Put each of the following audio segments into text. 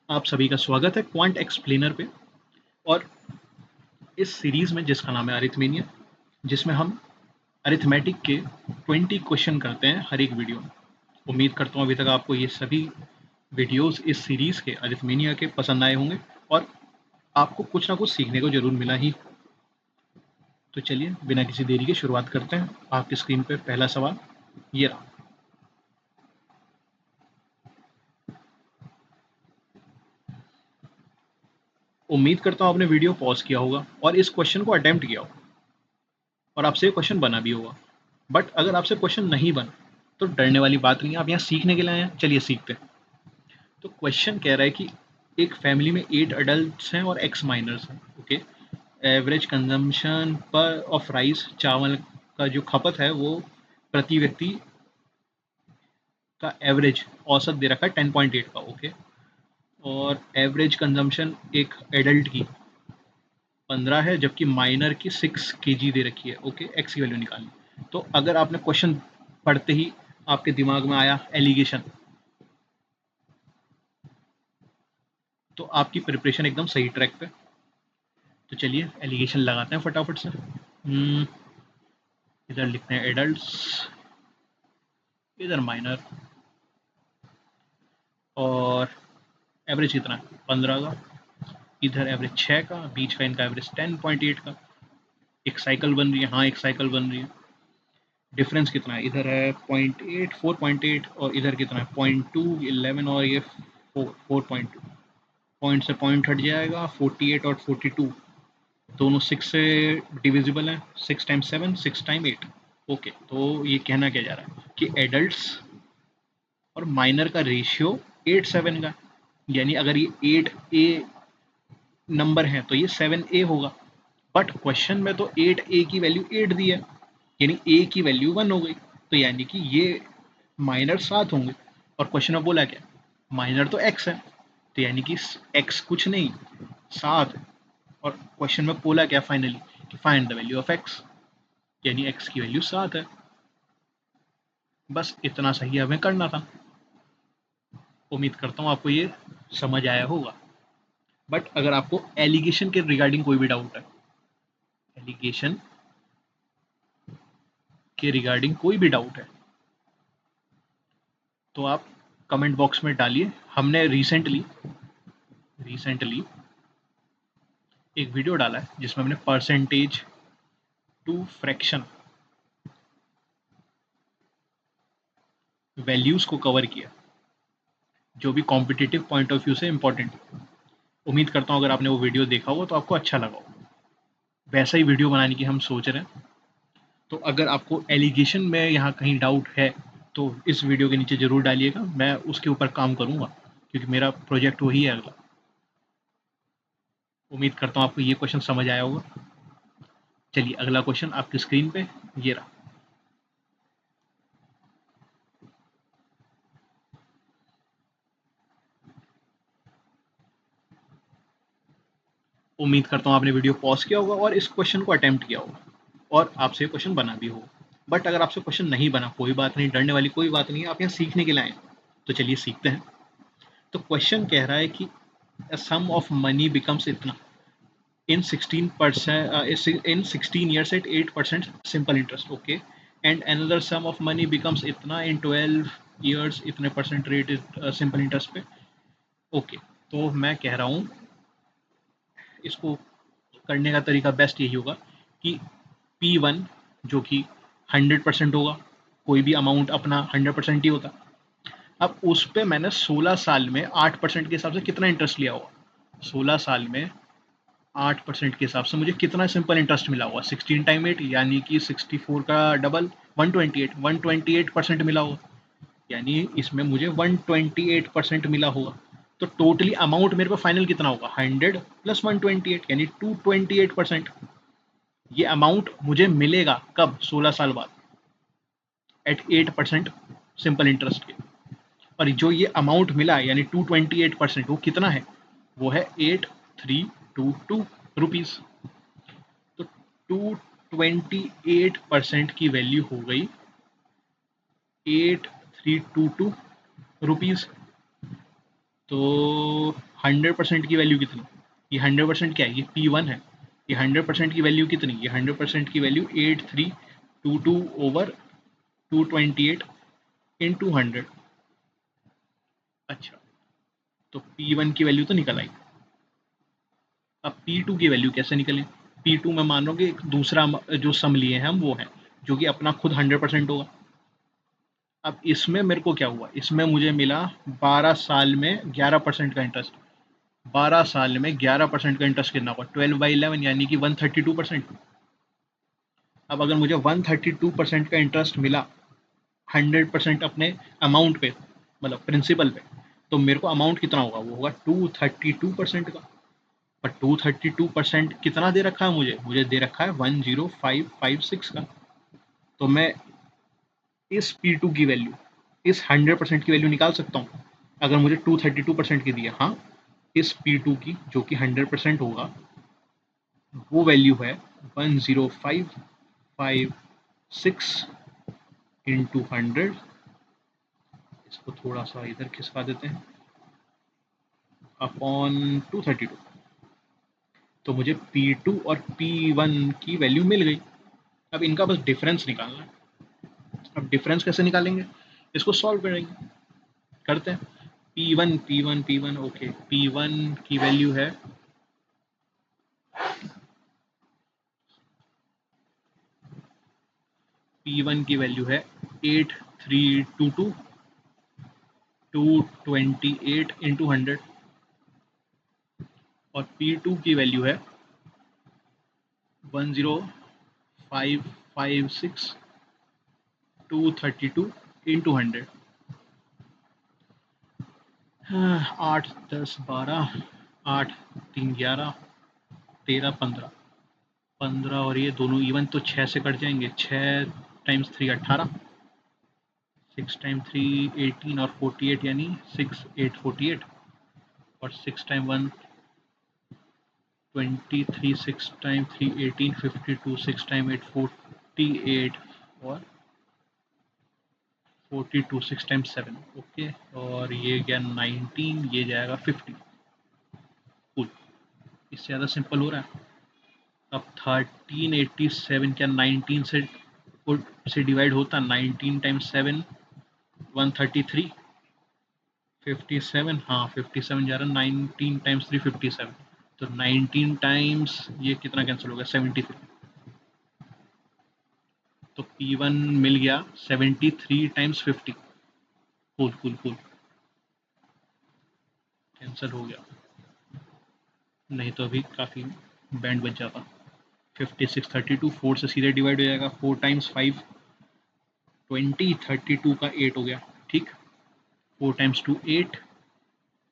आप सभी का स्वागत है क्वांट एक्सप्लेनर पे। और इस सीरीज में जिसका नाम है अरिथमेनिया, जिसमें हम अरिथमेटिक के 20 क्वेश्चन करते हैं हर एक वीडियो में। उम्मीद करता हूँ अभी तक आपको ये सभी वीडियोस इस सीरीज के अरिथमेनिया के पसंद आए होंगे और आपको कुछ ना कुछ सीखने को जरूर मिला ही। तो चलिए बिना किसी देरी के शुरुआत करते हैं। आपकी स्क्रीन पे पहला सवाल ये रहा। उम्मीद करता हूँ आपने वीडियो पॉज किया होगा और इस क्वेश्चन को अटेम्प्ट किया होगा और आपसे ये क्वेश्चन बना भी होगा। बट अगर आपसे क्वेश्चन नहीं बना तो डरने वाली बात नहीं है, आप यहाँ सीखने के लिए आए हैं। चलिए सीखते हैं। तो क्वेश्चन कह रहा है कि एक फैमिली में 8 अडल्ट हैं और एक्स माइनर्स हैं। ओके। एवरेज कंजम्पशन पर ऑफ राइस, चावल का जो खपत है वो प्रति व्यक्ति का एवरेज औसत दे रखा है 10.8 का। ओके। और एवरेज कंजम्पशन एक एडल्ट की 15 है, जबकि माइनर की 6 kg दे रखी है। ओके, एक्स की वैल्यू निकालनी। तो अगर आपने क्वेश्चन पढ़ते ही आपके दिमाग में आया एलिगेशन, तो आपकी प्रिपरेशन एकदम सही ट्रैक पे। तो चलिए एलिगेशन लगाते हैं फटाफट से। इधर लिखते हैं एडल्ट्स, इधर माइनर, और एवरेज कितना है 15 का, इधर एवरेज 6 का, बीच का इनका एवरेज 10.8 का। एक साइकिल बन रही है, हाँ एक साइकिल बन रही है। डिफरेंस कितना है, इधर है 0.8, 4.8, और इधर कितना है 0.2, 11, और ये 4.2। पॉइंट से पॉइंट हट जाएगा, 48 और 42 दोनों 6 से डिविजिबल हैं। 6 टाइम 7, 6 टाइम 8। ओके, तो ये कहना क्या जा रहा है कि एडल्ट्स और माइनर का रेशियो 8:7 का। यानी अगर ये 8A नंबर है तो ये 7A होगा। बट क्वेश्चन में तो 8A की वैल्यू 8 दी है, यानी A की वैल्यू 1 हो गई। तो यानी कि ये माइनर 7 होंगे। और क्वेश्चन में बोला क्या, माइनर तो x है, तो यानी कि x कुछ नहीं 7। और क्वेश्चन में बोला क्या फाइनली कि find the value of x, यानी x की वैल्यू 7 है। बस इतना सही हमें करना था। उम्मीद करता हूँ आपको ये समझ आया होगा। बट अगर आपको एलिगेशन के रिगार्डिंग कोई भी डाउट है, एलिगेशन के रिगार्डिंग कोई भी डाउट है, तो आप कमेंट बॉक्स में डालिए। हमने रिसेंटली एक वीडियो डाला है जिसमें हमने परसेंटेज टू फ्रैक्शन वैल्यूज को कवर किया, जो भी कॉम्पिटिटिव पॉइंट ऑफ व्यू से इंपॉर्टेंट। उम्मीद करता हूँ अगर आपने वो वीडियो देखा होगा तो आपको अच्छा लगा होगा। वैसा ही वीडियो बनाने की हम सोच रहे हैं। तो अगर आपको एलिगेशन में यहाँ कहीं डाउट है तो इस वीडियो के नीचे ज़रूर डालिएगा, मैं उसके ऊपर काम करूँगा, क्योंकि मेरा प्रोजेक्ट वही है अगला। उम्मीद करता हूँ आपको ये क्वेश्चन समझ आया होगा। चलिए अगला क्वेश्चन आपकी स्क्रीन पे ये रहा। उम्मीद करता हूँ आपने वीडियो पॉज किया होगा और इस क्वेश्चन को अटेम्प्ट किया होगा और आपसे क्वेश्चन बना भी होगा। बट अगर आपसे क्वेश्चन नहीं बना, कोई बात नहीं, डरने वाली कोई बात नहीं है, आप यहाँ सीखने के लिए आए। तो चलिए सीखते हैं। तो क्वेश्चन कह रहा है कि सम ऑफ मनी बिकम्स इतना in 16% in 16 years at 8% simple interest. Okay, and another sum of money becomes इतना in 12 years इतने परसेंट रेट सिंपल इंटरेस्ट पे। ओके, तो मैं कह रहा हूँ इसको करने का तरीका बेस्ट यही होगा कि P1 जो कि 100% होगा, कोई भी अमाउंट अपना 100% ही होता। अब उस पे मैंने 16 साल में 8% के हिसाब से कितना इंटरेस्ट लिया होगा। 16 साल में 8% के हिसाब से मुझे कितना सिंपल इंटरेस्ट मिला होगा, 16 टाइम 8 यानी कि 64 का डबल 128% मिला होगा। यानी इसमें मुझे 128% मिला होगा। तो टोटली अमाउंट मेरे पास फाइनल कितना होगा, 100 प्लस 128 यानी 228%। ये अमाउंट मुझे मिलेगा कब, 16 साल बाद, एट 8% सिंपल इंटरेस्ट के। और जो ये अमाउंट मिला यानी 228%, वो कितना है, वो है 8322 रुपीज़। तो 228% की वैल्यू हो गई 8322 रुपीज़। तो 100% की वैल्यू कितनी, ये 100% क्या है, ये P1 है, ये 100% की वैल्यू कितनी, ये 100% की वैल्यू 8322 ओवर 228 इंटू 100। अच्छा, तो P1 की वैल्यू तो निकल आई। अब P2 की वैल्यू कैसे निकले? P2 में मान लो कि एक दूसरा जो सम लिए हैं हम वो है, जो कि अपना खुद 100% होगा। अब इसमें मेरे को क्या हुआ, इसमें मुझे मिला 12 साल में 11% का इंटरेस्ट। 12 साल में 11% का इंटरेस्ट कितना होगा, 12/11 यानी कि 132%। अब अगर मुझे 132% का इंटरेस्ट मिला 100% अपने अमाउंट पे, मतलब प्रिंसिपल पे, तो मेरे को अमाउंट कितना होगा, वो होगा 232% का। पर 232% कितना दे रखा है मुझे, दे रखा है 10556 का। तो मैं इस P2 की वैल्यू, इस 100% की वैल्यू निकाल सकता हूँ अगर मुझे 232% की दी है। हाँ, इस P2 की जो कि 100% होगा वो वैल्यू है 10556 इंटू 100। इसको थोड़ा सा इधर खिसका देते हैं, अपॉन 232। तो मुझे P2 और P1 की वैल्यू मिल गई। अब इनका बस डिफरेंस निकालना है। अब डिफरेंस कैसे निकालेंगे, इसको सॉल्व करेंगे, करते हैं। P1 ओके, P1 की वैल्यू है, P1 की वैल्यू है 8322 228 इंटू 100, और P2 की वैल्यू है 10556 232 इंटू 100। 8 10 12, 8 3 11, 13 15, 15 और ये दोनों इवन तो 6 से कट जाएंगे, 6 टाइम्स 3 18, 6 टाइम 3 18 और 48 यानी 6 8 48, और 6 टाइम 1 23, 6 टाइम 3 18 52, 6 टाइम 8 48 और 42, 6 टाइम 7 ओके, और ये गया 19, ये जाएगा 50। कुल, इससे ज़्यादा सिंपल हो रहा है। अब 1387 क्या 19 से डिवाइड होता, 19 टाइम्स 7 133, 57, हाँ 57 जा रहा, 19 टाइम्स 3 57, तो 19 टाइम्स ये कितना कैंसिल हो गया 73। तो P1 मिल गया 73 times 50। Cool cool cool, cancel हो गया, नहीं तो अभी काफ़ी बैंड बच जाता। 56 32 4 से सीधे डिवाइड हो जाएगा, 4 टाइम्स 5 20, 32 का 8 हो गया, ठीक। 4 टाइम्स 2 8,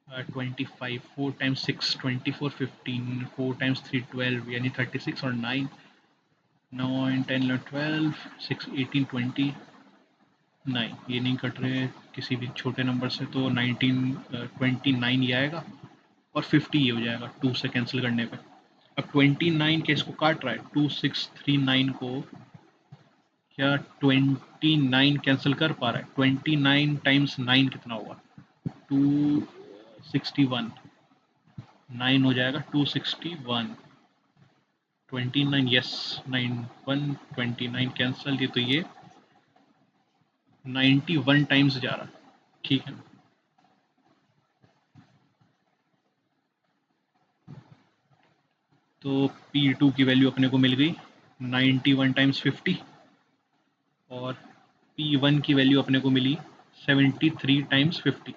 25, 4 टाइम्स 6 24 15, 4 टाइम्स 3 12 यानी 36, और 9 9 10 11 12 6 18 20, 9 ये नहीं कट रहे किसी भी छोटे नंबर से, तो 19 29 ये आएगा, और 50 ये हो जाएगा 2 से कैंसिल करने पे। अब 29 के इसको काट रहा है, 2639 को क्या 29 कैंसिल कर पा रहा है, 29 टाइम्स 9 कितना होगा 261, 9 हो जाएगा 261, 29 यस, 9 1 29 कैंसिल, ये तो ये 91 टाइम्स जा रहा, ठीक है। तो P2 की वैल्यू अपने को मिल गई 91 टाइम्स 50, और P1 की वैल्यू अपने को मिली 73 टाइम्स 50।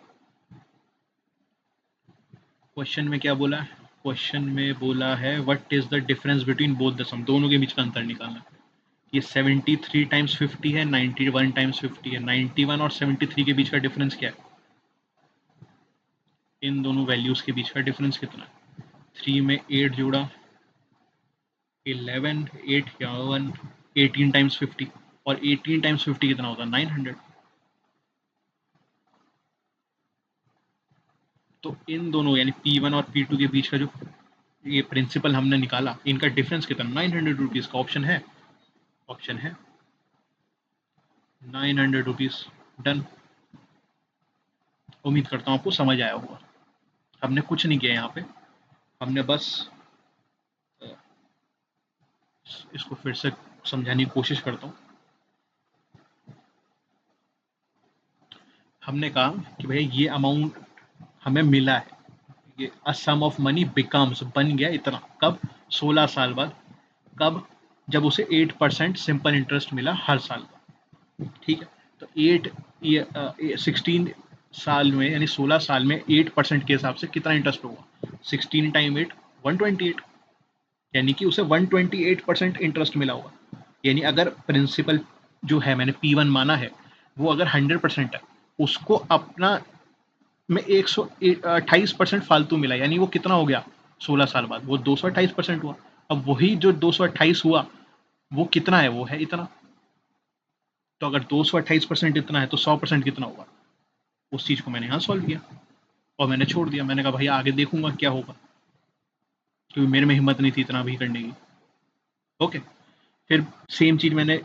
क्वेश्चन में क्या बोला है, क्वेश्चन में बोला है what is the difference between both the sum, दोनों के बीच का अंतर निकालना। ये 73 टाइम्स 50 है, 91 टाइम्स 50 है, 91 और 73 के बीच का डिफरेंस क्या है, इन दोनों वैल्यूज के बीच का डिफरेंस कितना है। 3 में 8 जोड़ा 11, 8 11, 18 टाइम्स 50, और 18 टाइम्स 50 कितना होता है 900। तो इन दोनों यानी P1 और P2 के बीच का जो ये प्रिंसिपल हमने निकाला, इनका डिफरेंस कितना 900 रुपीज़ का, ऑप्शन है, ऑप्शन है 900 रुपीज़। डन, उम्मीद करता हूँ आपको समझ आया होगा। हमने कुछ नहीं किया यहाँ पे, हमने बस इसको फिर से समझाने की कोशिश करता हूँ। हमने कहा कि भैया ये अमाउंट हमें मिला है, ये अ सम ऑफ मनी बिकम्स, बन गया इतना, कब? 16 साल बाद। कब? जब उसे 8% सिंपल इंटरेस्ट मिला हर साल का। ठीक है, तो 16 में, यानी 16 साल में 8% के हिसाब से कितना इंटरेस्ट होगा? 16 टाइम 8, 128, यानी कि उसे 128% इंटरेस्ट मिला होगा। यानी अगर प्रिंसिपल जो है मैंने P1 माना है, वो अगर 100% है, उसको अपना में 128% फालतू मिला, यानी वो कितना हो गया? 16 साल बाद वो 228% हुआ। अब वही जो 228 हुआ, वो कितना है? वो है इतना। तो अगर 228% इतना है, तो 100% कितना होगा? उस चीज को मैंने यहाँ सॉल्व किया और मैंने छोड़ दिया। मैंने कहा भैया आगे देखूंगा क्या होगा, क्योंकि मेरे में हिम्मत नहीं थी इतना भी करने की। ओके, फिर सेम चीज मैंने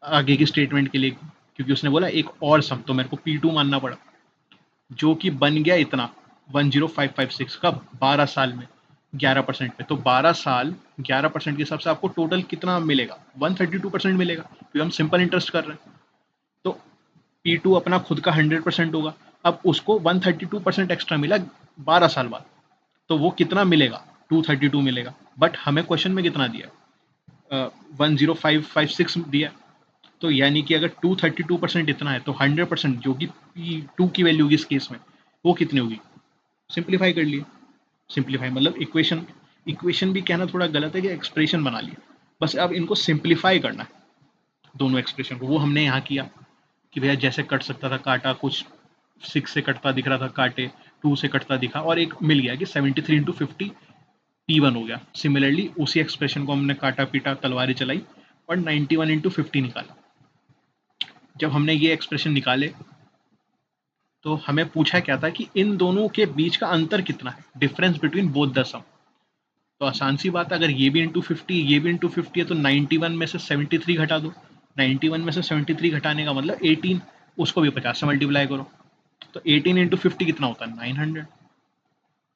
आगे की स्टेटमेंट के लिए, क्योंकि उसने बोला एक और सम, तो मेरे को P2 मानना पड़ा, जो कि बन गया इतना 10556। कब? 12 साल में 11% पे। तो 12 साल 11% के हिसाब से आपको टोटल कितना मिलेगा? 132% मिलेगा, क्योंकि हम सिंपल इंटरेस्ट कर रहे हैं। तो P2 अपना खुद का 100% होगा, अब उसको 132% एक्स्ट्रा मिला 12 साल बाद, तो वो कितना मिलेगा? 232 मिलेगा। बट हमें क्वेश्चन में कितना दिया? 10556 दिया। तो यानी कि अगर 232% इतना है, तो 100% जो कि P2 की वैल्यू होगी इस केस में, वो कितनी होगी? सिंप्लीफाई कर लिए। सिंप्लीफाई मतलब इक्वेशन, इक्वेशन भी कहना थोड़ा गलत है, कि एक्सप्रेशन बना लिया। बस अब इनको सिंप्लीफाई करना है, दोनों एक्सप्रेशन को। वो हमने यहाँ किया कि भैया जैसे कट सकता था काटा, कुछ 6 से कटता दिख रहा था काटे, 2 से कटता दिखा, और एक मिल गया कि 73 इंटू 50 P1 हो गया। सिमिलरली उसी एक्सप्रेशन को हमने काटा पीटा, तलवारी चलाई, और 91 इंटू 50 निकाला। जब हमने ये एक्सप्रेशन निकाले, तो हमें पूछा क्या था कि इन दोनों के बीच का अंतर कितना है, डिफरेंस बिटवीन बोथ द सम। तो आसान सी बात है, अगर ये भी इंटू 50 ये भी इंटू 50 है, तो 91 में से 73 घटा दो। 91 में से 73 घटाने का मतलब 18, उसको भी 50 से मल्टीप्लाई करो। तो 18 इंटू 50 कितना होता है? 900।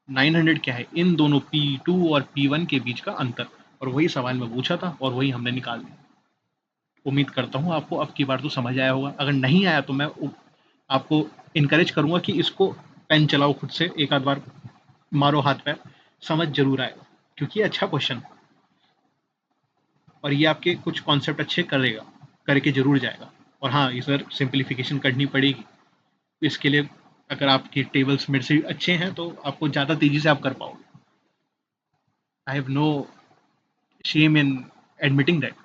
900 क्या है? इन दोनों P2 और P1 के बीच का अंतर। और वही सवाल में पूछा था, और वही हमने निकाल दिया। उम्मीद करता हूँ आपको अब की बार तो समझ आया होगा। अगर नहीं आया तो मैं आपको इनकरेज करूंगा कि इसको पेन चलाओ खुद से, एक आध बार मारो हाथ पैर, समझ जरूर आएगा, क्योंकि ये अच्छा क्वेश्चन है और ये आपके कुछ कॉन्सेप्ट अच्छे करेगा, करके जरूर जाएगा। और हाँ, इधर सिंप्लीफिकेशन करनी पड़ेगी। इसके लिए अगर आपके टेबल्स मेरे से अच्छे हैं, तो आपको ज़्यादा तेज़ी से आप कर पाओगे। I have no shame in admitting that.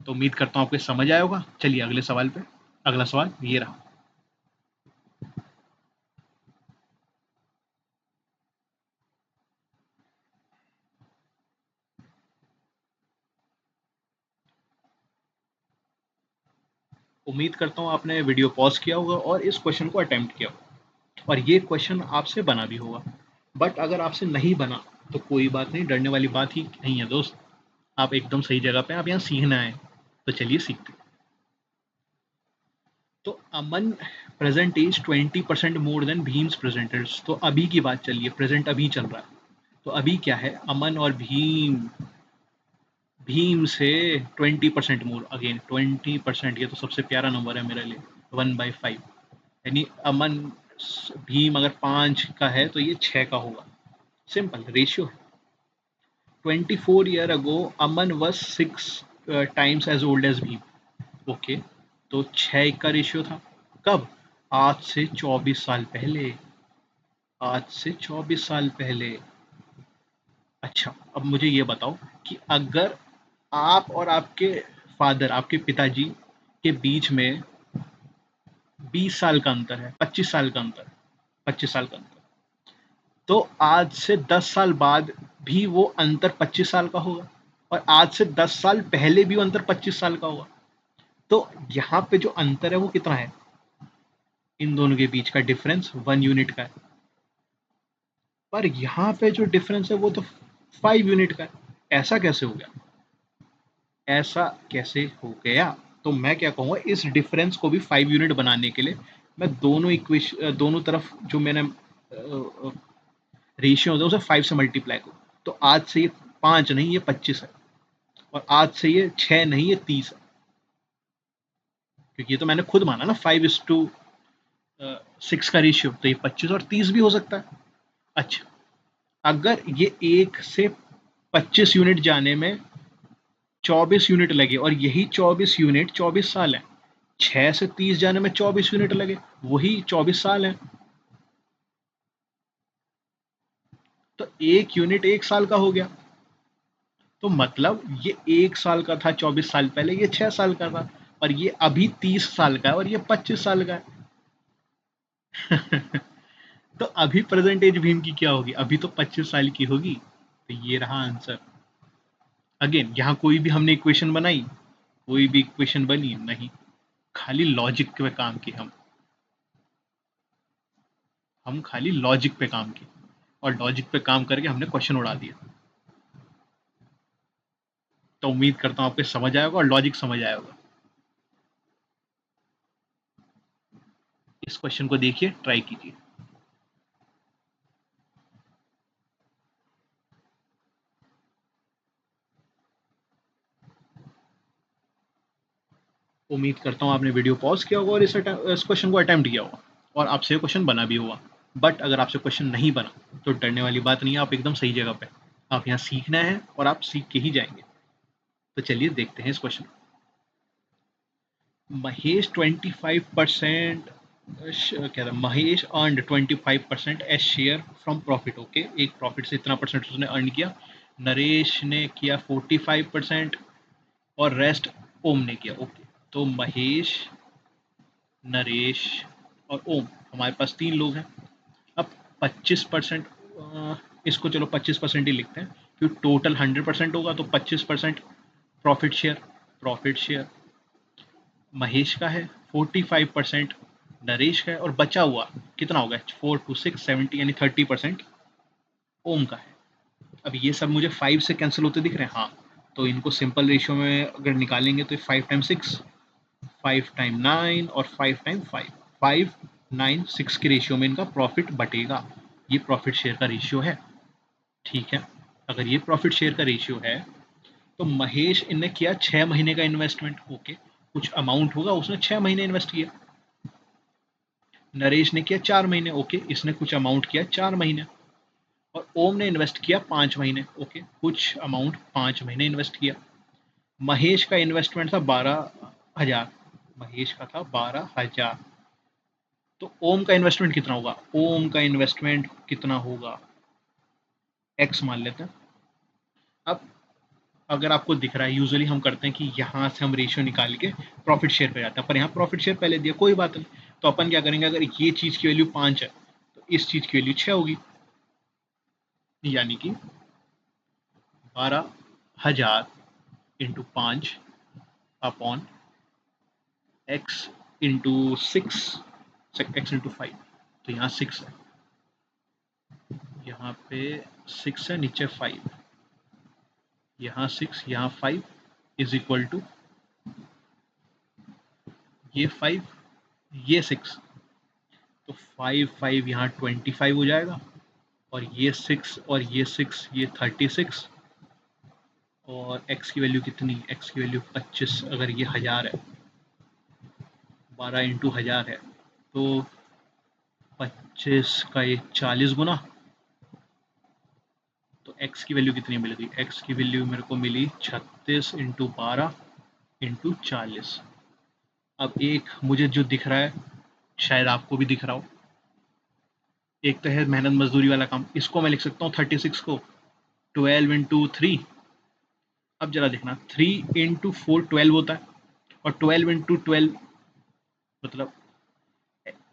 तो उम्मीद करता हूँ आपको समझ आया होगा। चलिए अगले सवाल पे। अगला सवाल ये रहा। उम्मीद करता हूँ आपने वीडियो पॉज किया होगा और इस क्वेश्चन को अटेम्प्ट किया होगा, और ये क्वेश्चन आपसे बना भी होगा। बट अगर आपसे नहीं बना, तो कोई बात नहीं, डरने वाली बात ही नहीं है दोस्त। आप एकदम सही जगह पे, आप यहाँ सीखना है। तो चलिए सीखते हैं। तो Aman present is 20% more than Bheem's presenters. तो अभी की बात चलिए, प्रेजेंट अभी चल रहा है। तो अभी क्या है? अमन और भीम, भीम से 20% मोर, अगेन 20%। ये तो सबसे प्यारा नंबर है मेरे लिए, 1/5। यानी अमन, भीम अगर 5 का है, तो ये 6 का होगा। सिंपल रेशियो है। 24 year ago Aman was 6 times as old as Bheem. Okay, तो 6 का रेशियो था। कब? आज से 24 साल पहले। आज से 24 साल पहले। अच्छा, अब मुझे ये बताओ कि अगर आप और आपके फादर, आपके पिताजी के बीच में 20 साल का अंतर है, 25 साल का अंतर, 25 साल का अंतर, तो आज से 10 साल बाद भी वो अंतर 25 साल का होगा, और आज से 10 साल पहले भी वो अंतर 25 साल का होगा। तो यहाँ पे जो अंतर है वो कितना है? इन दोनों के बीच का डिफरेंस 1 यूनिट का है। पर यहाँ पे जो डिफरेंस है वो तो 5 यूनिट का है। ऐसा कैसे हो गया? ऐसा कैसे हो गया? तो मैं क्या कहूँगा, इस डिफरेंस को भी 5 यूनिट बनाने के लिए मैं दोनों तरफ जो मैंने रेशियो होता है उसे 5 से मल्टीप्लाई करूँ, तो आज से ये 5 नहीं, ये 25 है, और आज से ये 6 नहीं, ये 30 है, क्योंकि ये तो मैंने खुद माना ना 5:6 का रेशियो, तो ये 25 और 30 भी हो सकता है। अच्छा, अगर ये 1 से 25 यूनिट जाने में 24 यूनिट लगे और यही 24 यूनिट 24 साल है, 6 से 30 जाने में 24 यूनिट लगे, वही 24 साल है, तो 1 यूनिट 1 साल का हो गया। तो मतलब ये 1 साल का था 24 साल पहले, ये 6 साल का था, और ये अभी 30 साल का है और ये 25 साल का है। तो अभी प्रेजेंट एज भीम की क्या होगी? अभी तो 25 साल की होगी। तो ये रहा आंसर। अगेन यहाँ कोई भी हमने इक्वेशन बनाई, कोई भी इक्वेशन बनी नहीं, खाली लॉजिक पे काम किए हम खाली लॉजिक पे काम किए, और लॉजिक पे काम करके हमने क्वेश्चन उड़ा दिया। तो उम्मीद करता हूँ आपको समझ आएगा और लॉजिक समझ आया होगा। इस क्वेश्चन को देखिए, ट्राई कीजिए। उम्मीद करता हूँ आपने वीडियो पॉज किया होगा और इस क्वेश्चन को अटेम्प्ट किया होगा, और आपसे क्वेश्चन बना भी होगा। बट अगर आपसे क्वेश्चन नहीं बना तो डरने वाली बात नहीं है, आप एकदम सही जगह पे। आप यहाँ सीखना है और आप सीख के ही जाएंगे। तो चलिए देखते हैं इस क्वेश्चन। महेश 25% क्या था, Mahesh earned 25% as share from profit. Okay, एक प्रॉफिट से इतना परसेंट उसने अर्न किया। नरेश ने किया 45% और रेस्ट ओम ने किया। ओके, तो महेश, नरेश और ओम, हमारे पास 3 लोग हैं। अब 25%, इसको चलो 25% ही लिखते हैं, क्योंकि टोटल 100% होगा, तो 25% profit share. Profit share Mahesh का है, 45% नरेश का है, और बचा हुआ कितना होगा? 4 to 6 70, यानी 30% ओम का है। अब ये सब मुझे 5 से कैंसिल होते दिख रहे हैं। हाँ, तो इनको सिंपल रेशियो में अगर निकालेंगे तो 5 टाइम 6, 5 टाइम 9 और 5 टाइम 5, 5 9 6 के रेशियो में इनका प्रॉफिट बटेगा। ये प्रॉफिट शेयर का रेशियो है। ठीक है, अगर ये प्रॉफिट शेयर का रेशियो है, तो महेश इनने किया 6 महीने का इन्वेस्टमेंट। ओके, कुछ अमाउंट होगा, उसने 6 महीने इन्वेस्ट किया। नरेश ने किया 4 महीने। ओके, इसने कुछ अमाउंट किया 4 महीने। और ओम ने इन्वेस्ट किया 5 महीने। ओके, कुछ अमाउंट 5 महीने इन्वेस्ट किया। महेश का इन्वेस्टमेंट था 12,000। महेश का था 12,000। तो ओम का इन्वेस्टमेंट कितना होगा? ओम का इन्वेस्टमेंट कितना होगा? एक्स मान लेते हैं। अब अगर आपको दिख रहा है, यूजुअली हम करते हैं कि यहाँ से हम रेशियो निकाल के प्रॉफिट शेयर पे जाते हैं, पर यहाँ प्रॉफिट शेयर पहले दिया, कोई बात नहीं। तो अपन क्या करेंगे, अगर ये चीज़ की वैल्यू 5 है तो इस चीज़ की वैल्यू 6 होगी, यानी कि 12,000 into 5 upon x into 6, x into 5। तो यहाँ 6 है, यहाँ पे 6 है, नीचे 5, यहाँ 6, यहाँ 5 इज इक्वल टू ये 5, ये 6। तो 5 5 यहाँ 25 हो जाएगा, और ये 6 और ये 6, ये 36। और x की वैल्यू कितनी? x की वैल्यू 25। अगर ये 1000 है, 12 इंटू 1000 है, तो 25 का ये 40 गुना। तो x की वैल्यू कितनी मिल गई? x की वैल्यू मेरे को मिली 36 इंटू 12 इंटू 40। अब एक मुझे जो दिख रहा है, शायद आपको भी दिख रहा हो, एक तो है मेहनत मजदूरी वाला काम, इसको मैं लिख सकता हूँ 36 को 12 इंटू 3। अब जरा देखना, 3 इंटू 4 12 होता है, और 12 इंटू 12 मतलब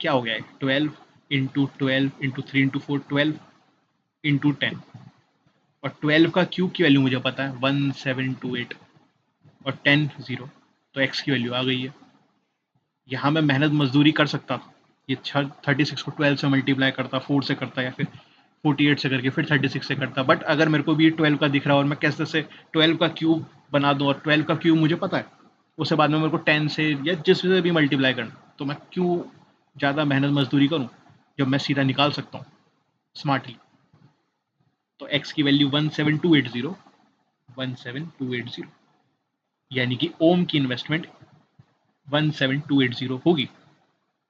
क्या हो गया है? 12 इंटू 12 इंटू 3 इंटू 4 12 इंटू 10। और 12 का क्यूब की वैल्यू मुझे पता है 1728, और 10 0। तो एक्स की वैल्यू आ गई है। यहाँ मैं मेहनत मजदूरी कर सकता था, ये 36 को 12 से मल्टीप्लाई करता, 4 से करता, या फिर 48 से करके फिर 36 से करता। बट अगर मेरे को भी 12 का दिख रहा है और मैं कैसे से 12 का क्यूब बना दूँ, और 12 का क्यूब मुझे पता है, उसके बाद में मेरे को 10 से या जिस से भी मल्टीप्लाई करना, तो मैं क्यों ज़्यादा मेहनत मजदूरी करूँ जब मैं सीधा निकाल सकता हूँ स्मार्टली? तो x की वैल्यू 17280 यानी कि ओम की इन्वेस्टमेंट 17280 होगी,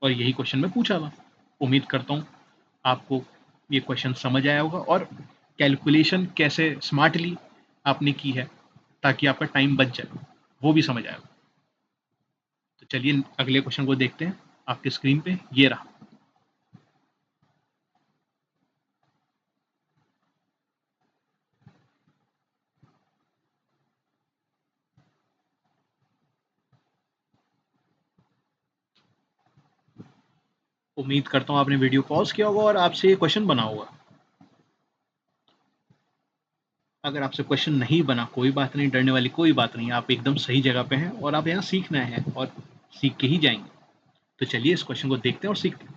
और यही क्वेश्चन में पूछा था। उम्मीद करता हूँ आपको ये क्वेश्चन समझ आया होगा और कैलकुलेशन कैसे स्मार्टली आपने की है ताकि आपका टाइम बच जाए वो भी समझ आया होगा। तो चलिए अगले क्वेश्चन को देखते हैं। आपके स्क्रीन पे ये रहा। उम्मीद करता हूँ आपने वीडियो पॉज किया होगा और आपसे ये क्वेश्चन बना होगा। अगर आपसे क्वेश्चन नहीं बना कोई बात नहीं, डरने वाली कोई बात नहीं, आप एकदम सही जगह पे हैं और आप यहाँ सीखना है और सीख के ही जाएंगे। तो चलिए इस क्वेश्चन को देखते हैं और सीखते हैं।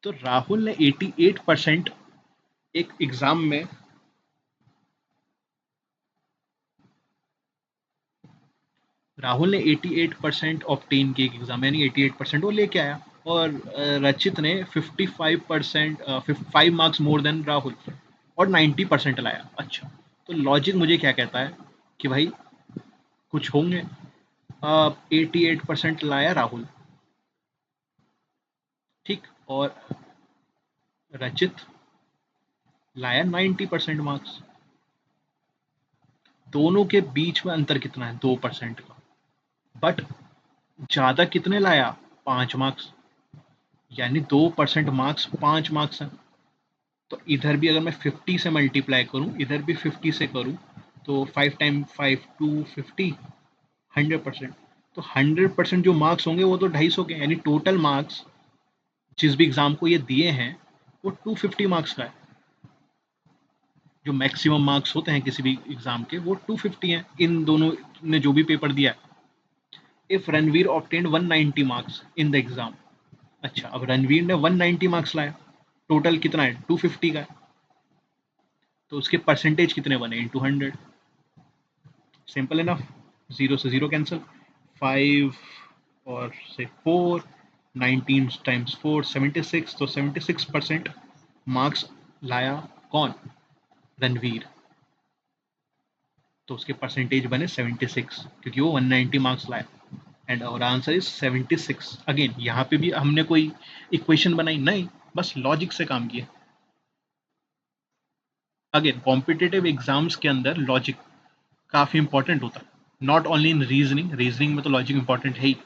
तो राहुल ने 88% एक एग्जाम में राहुल ने 88% ऑब्टेन की एक एग्जाम, यानी 88% वो लेके आया, और रचित ने 55% 5 मार्क्स मोर देन राहुल और 90% लाया। अच्छा, तो लॉजिक मुझे क्या कहता है कि भाई कुछ होंगे। 88% लाया राहुल, ठीक, और रचित लाया 90% मार्क्स। दोनों के बीच में अंतर कितना है? 2% का। बट ज्यादा कितने लाया? 5 मार्क्स, यानी 2% मार्क्स 5 मार्क्स हैं। तो इधर भी अगर मैं 50 से मल्टीप्लाई करूं, इधर भी 50 से करूं, तो 5 टाइम 5 250, 100%। तो 100% जो मार्क्स होंगे वो तो 250 के, यानी टोटल मार्क्स जिस भी एग्जाम को ये दिए हैं वो 250 मार्क्स का है। जो मैक्सिमम मार्क्स होते हैं किसी भी एग्जाम के वो 250 हैं, इन दोनों ने जो भी पेपर दिया है। If Ranveer obtained 190 marks in the exam. अच्छा, अब रणवीर ने 190 मार्क्स लाया, टोटल कितना है? 250 का है, तो उसके परसेंटेज कितने बने? इंटू 100। सिंपल इनफ, जीरो से जीरो कैंसिल, 5 और से 4, 19 टाइम्स 4 76, तो 76% मार्क्स लाया कौन? रणवीर। तो उसके परसेंटेज बने 76 क्योंकि वो 190 मार्क्स लाया। एंड और आंसर इज 76। अगेन यहाँ पे भी हमने कोई इक्वेशन बनाई नहीं, बस लॉजिक से काम किया। अगेन कॉम्पिटिटिव एग्जाम्स के अंदर लॉजिक काफी इंपॉर्टेंट होता है, not only in reasoning. Reasoning में तो लॉजिक इंपॉर्टेंट है ही,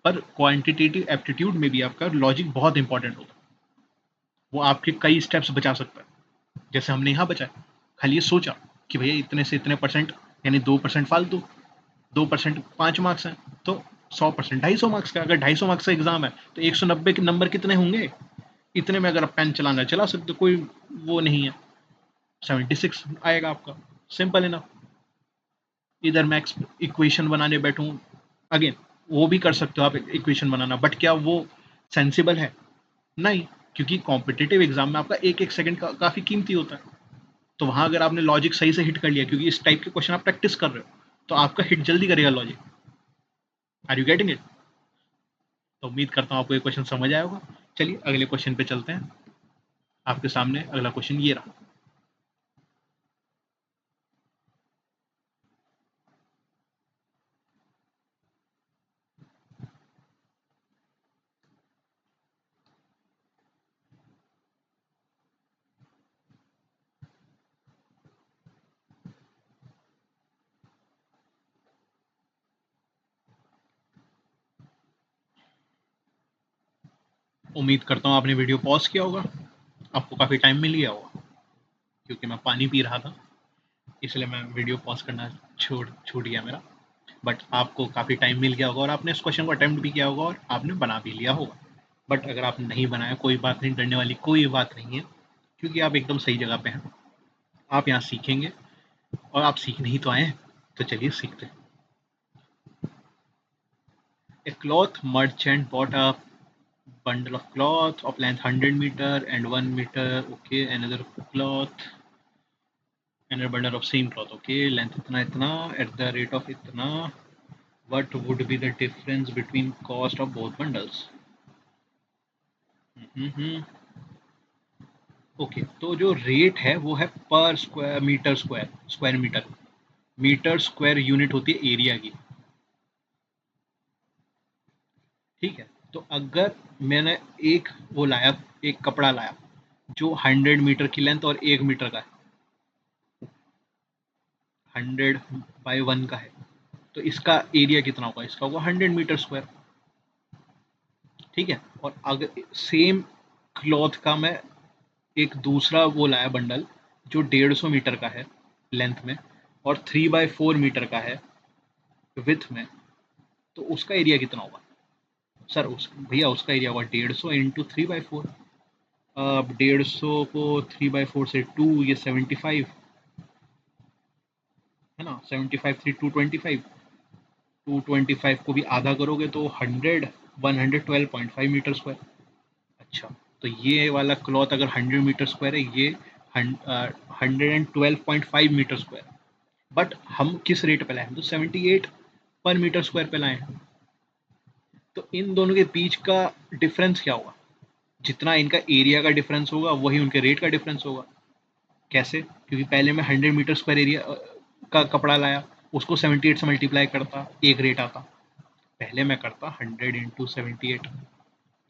पर क्वांटिटेटिव एप्टीट्यूड में भी आपका लॉजिक बहुत इंपॉर्टेंट होता है। वो आपके कई स्टेप्स बचा सकता है, जैसे हमने यहाँ बचाया। खाली ये सोचा कि भैया इतने से इतने परसेंट, यानी 2% फालतू, 2% 5 मार्क्स हैं, तो 100% 250 मार्क्स का। अगर 250 मार्क्स का एग्जाम है तो 190 के नंबर कितने होंगे? इतने में अगर आप पेन चलाना चला सकते, कोई वो नहीं है, 76 आएगा आपका। सिंपल है ना। इधर मैं इक्वेशन बनाने बैठूं, अगेन वो भी कर सकते हो आप इक्वेशन बनाना, बट क्या वो सेंसिबल है? नहीं, क्योंकि कॉम्पिटिटिव एग्जाम में आपका एक एक सेकंड काफी कीमती होता है। तो वहां अगर आपने लॉजिक सही से हिट कर लिया, क्योंकि इस टाइप के क्वेश्चन आप प्रैक्टिस कर रहे हो, तो आपका हिट जल्दी करेगा logic. Are you getting it? तो उम्मीद करता हूँ आपको ये क्वेश्चन समझ आया होगा। चलिए अगले क्वेश्चन पे चलते हैं। आपके सामने अगला क्वेश्चन ये रहा। उम्मीद करता हूँ आपने वीडियो पॉज किया होगा, आपको काफी टाइम मिल गया होगा। क्योंकि मैं पानी पी रहा था इसलिए मैं वीडियो पॉज करना छूट गया मेरा। बट आपको काफ़ी टाइम मिल गया होगा और आपने इस क्वेश्चन को अटेम्प्ट भी किया होगा और आपने बना भी लिया होगा। बट अगर आपने नहीं बनाया कोई बात नहीं, डरने वाली कोई बात नहीं है, क्योंकि आप एकदम सही जगह पे हैं। आप यहाँ सीखेंगे और आप सीखने ही तो आए हैं, तो चलिए सीखते हैं। A cloth merchant bought a bundle of cloth of length 100 meter and 1 meter. Okay, another cloth, another bundle of same cloth. Okay, length itna itna at the rate of itna. What would be the difference between cost of both bundles? Okay, तो जो rate है वो है पर square metre, square metre. Metre square unit होती है area की। ठीक है, तो अगर मैंने एक वो लाया, एक कपड़ा लाया जो 100 मीटर की लेंथ और 1 मीटर का है, 100 बाई 1 का है, तो इसका एरिया कितना होगा? इसका होगा 100 मीटर स्क्वायर। ठीक है, और अगर सेम क्लॉथ का मैं एक दूसरा वो लाया बंडल जो 150 मीटर का है लेंथ में और 3 बाई 4 मीटर का है विथ में, तो उसका एरिया कितना होगा? सर उस भैया उसका एरिया होगा 150 इंटू 3 बाई 4। अब 150 को 3 बाई 4 से 2, ये 75 है ना, 75 थ्री 225, 225 को भी आधा करोगे तो 112.5 मीटर स्क्वायर। अच्छा, तो ये वाला क्लॉथ अगर 100 मीटर स्क्वायर है, ये 112.5 मीटर स्क्वायर। बट हम किस रेट पे लाए? हम तो 78 पर मीटर स्क्वायर पे लाए हैं। तो इन दोनों के बीच का डिफरेंस क्या होगा? जितना इनका एरिया का डिफरेंस होगा वही उनके रेट का डिफरेंस होगा। कैसे? क्योंकि पहले मैं 100 मीटर स्क्वायर एरिया का कपड़ा लाया, उसको 78 से मल्टीप्लाई करता, एक रेट आता। पहले मैं करता 100 इंटू 78,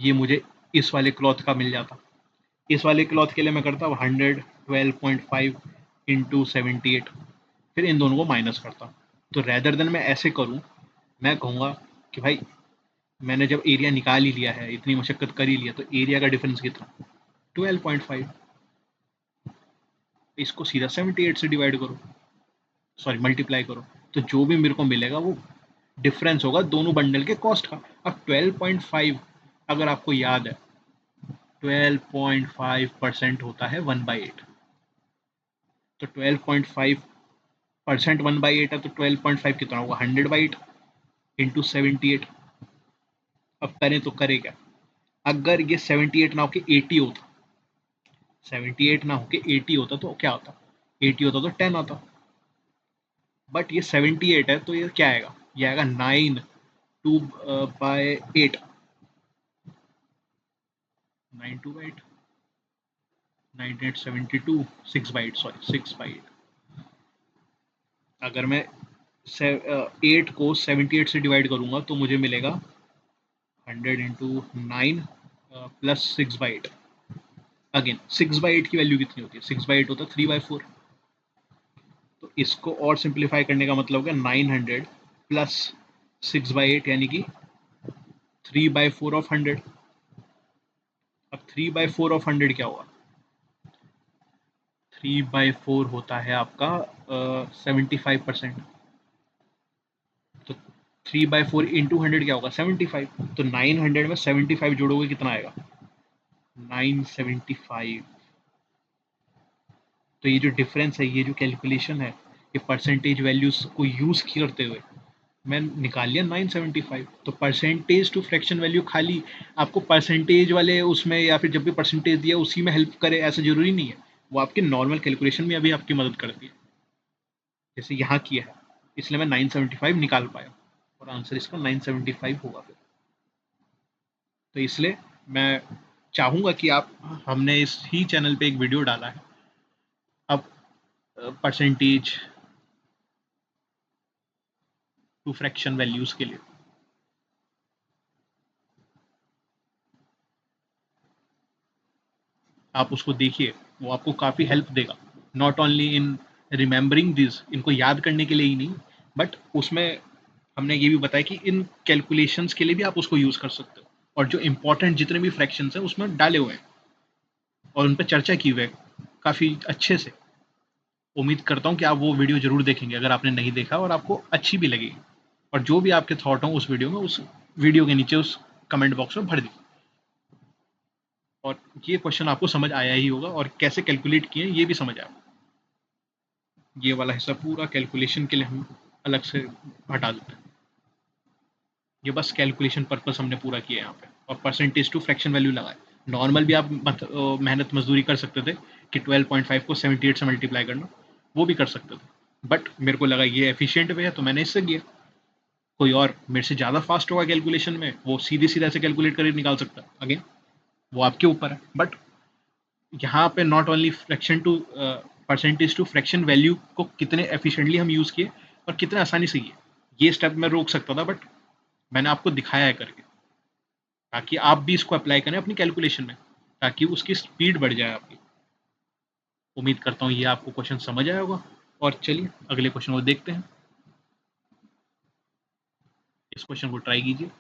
ये मुझे इस वाले क्लॉथ का मिल जाता। इस वाले क्लॉथ के लिए मैं करता 112.5 इंटू 78, फिर इन दोनों को माइनस करता। तो रैदर देन मैं ऐसे करूं, मैं कहूँगा कि भाई मैंने जब एरिया निकाल ही लिया है, इतनी मशक्कत कर ही लिया, तो एरिया का डिफरेंस कितना? 12.5। इसको सीधा 78 से डिवाइड करो, सॉरी मल्टीप्लाई करो, तो जो भी मेरे को मिलेगा वो डिफरेंस होगा दोनों बंडल के कॉस्ट का। अब 12.5, अगर आपको याद है, 12.5% होता है 1/8। तो 12.5% 1/8 है, तो 12.5 कितना होगा? 100/8 इंटू 78। अब करें तो करे क्या? अगर ये 78 ना होके 80 होता, 78 ना होके 80 होता तो क्या होता? 80 होता तो 10 आता। बट ये 78 है, तो ये क्या आएगा? ये आएगा 9 2/8, 9 2/8, 9872, 6/8, सॉरी 6/8। अगर मैं 8 को 78 से डिवाइड करूंगा तो मुझे मिलेगा 100 इंटू 9 प्लस 6/8। अगेन 6/8 की वैल्यू कितनी होती है? 6/8 होता है 3/4। तो इसको और सिंप्लीफाई करने का मतलब क्या? 900 प्लस 6/8 यानी कि 3/4 ऑफ 100। अब 3/4 ऑफ 100 क्या होगा? 3/4 होता है आपका 75%। तो 3/4 इंटू 100 क्या होगा? 75। तो 900 में 75 जोड़ोगे कितना आएगा? 975। तो ये जो डिफरेंस है, ये जो कैलकुलेशन है, ये परसेंटेज वैल्यूज को यूज करते हुए मैं निकाल लिया 975। तो परसेंटेज टू फ्रैक्शन वैल्यू खाली आपको परसेंटेज वाले उसमें या फिर जब भी परसेंटेज दिया उसी में हेल्प करे ऐसा जरूरी नहीं है, वो आपके नॉर्मल कैलकुलेशन में अभी आपकी मदद करती है, जैसे यहाँ किया है। इसलिए मैं 975 निकाल पाया और आंसर इसका 975 होगा फिर। तो इसलिए मैं चाहूँगा कि आप, हमने इस ही चैनल पे एक वीडियो डाला है अब परसेंटेज टू फ्रैक्शन वैल्यूज के लिए। आप उसको देखिए, वो आपको काफ़ी हेल्प देगा, not only in remembering this, इनको याद करने के लिए ही नहीं, बट उसमें हमने ये भी बताया कि इन कैलकुलेशंस के लिए भी आप उसको यूज़ कर सकते हो, और जो इंपॉर्टेंट जितने भी फ्रैक्शंस हैं उसमें डाले हुए हैं और उन पर चर्चा की हुई है काफ़ी अच्छे से। उम्मीद करता हूँ कि आप वो वीडियो जरूर देखेंगे अगर आपने नहीं देखा और आपको अच्छी भी लगेगी। और जो भी आपके थॉट हों उस वीडियो में, उस वीडियो के नीचे उस कमेंट बॉक्स में भर दीजिए। और ये क्वेश्चन आपको समझ आया ही होगा और कैसे कैलकुलेट किए ये भी समझ आया। ये वाला हिस्सा पूरा कैलकुलेशन के लिए हम अलग से हटा देते हैं। ये बस कैलकुलेशन पर्पस हमने पूरा किया यहाँ पे, और परसेंटेज टू फ्रैक्शन वैल्यू लगाए। नॉर्मल भी आप मेहनत मजदूरी कर सकते थे कि 12.5 को 78 से मल्टीप्लाई करना, वो भी कर सकते थे, बट मेरे को लगा ये एफिशिएंट वे है तो मैंने इससे किया। कोई और मेरे से ज़्यादा फास्ट होगा कैलकुलेशन में, वो सीधे सीधा से कैलकुलेट करके निकाल सकता है। अगेन वो आपके ऊपर है। बट यहाँ पे not only fraction to percentage to fraction value को कितने एफिशिएंटली हम यूज़ किए और कितने आसानी से किए, ये स्टेप मैं रोक सकता था, बट मैंने आपको दिखाया है करके, ताकि आप भी इसको अप्लाई करें अपनी कैलकुलेशन में, ताकि उसकी स्पीड बढ़ जाए आपकी। उम्मीद करता हूँ ये आपको क्वेश्चन समझ आया होगा। और चलिए अगले क्वेश्चन को देखते हैं। इस क्वेश्चन को ट्राई कीजिए।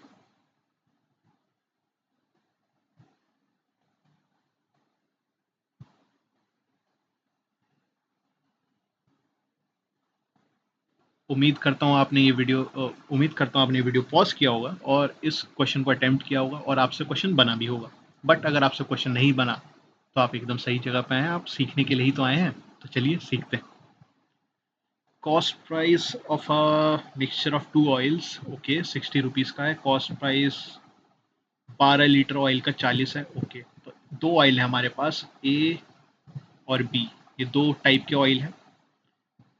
उम्मीद करता हूँ आपने ये वीडियो पॉज किया होगा और इस क्वेश्चन को अटेम्प्ट किया होगा और आपसे क्वेश्चन बना भी होगा। बट अगर आपसे क्वेश्चन नहीं बना तो आप एकदम सही जगह पे हैं, आप सीखने के लिए ही तो आए हैं। तो चलिए सीखते हैं। Cost price of a mixture of two oils, okay, 60 rupees का है। कॉस्ट प्राइस 12 लीटर ऑयल का 40 है, ओके। तो दो ऑयल है हमारे पास, ए और बी। ये दो टाइप के ऑयल हैं।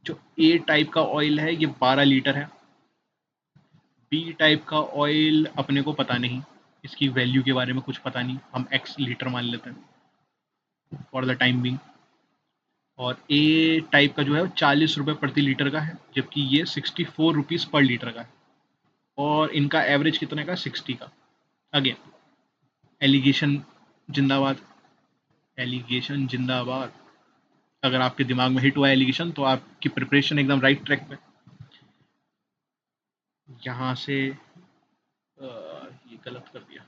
जो ए टाइप का ऑयल है ये 12 लीटर है। बी टाइप का ऑयल अपने को पता नहीं, इसकी वैल्यू के बारे में कुछ पता नहीं, हम एक्स लीटर मान लेते हैं फॉर द टाइम बिंग। और ए टाइप का जो है वो 40 रुपये प्रति लीटर का है, जबकि ये 64 रुपीज़ पर लीटर का है। और इनका एवरेज कितने का, 60 का। अगेन एलिगेशन जिंदाबाद, एलिगेशन जिंदाबाद। अगर आपके दिमाग में हिट हुआ एलिगेशन तो आपकी प्रिपरेशन एकदम राइट ट्रैक पे। यहाँ से ये गलत कर दिया,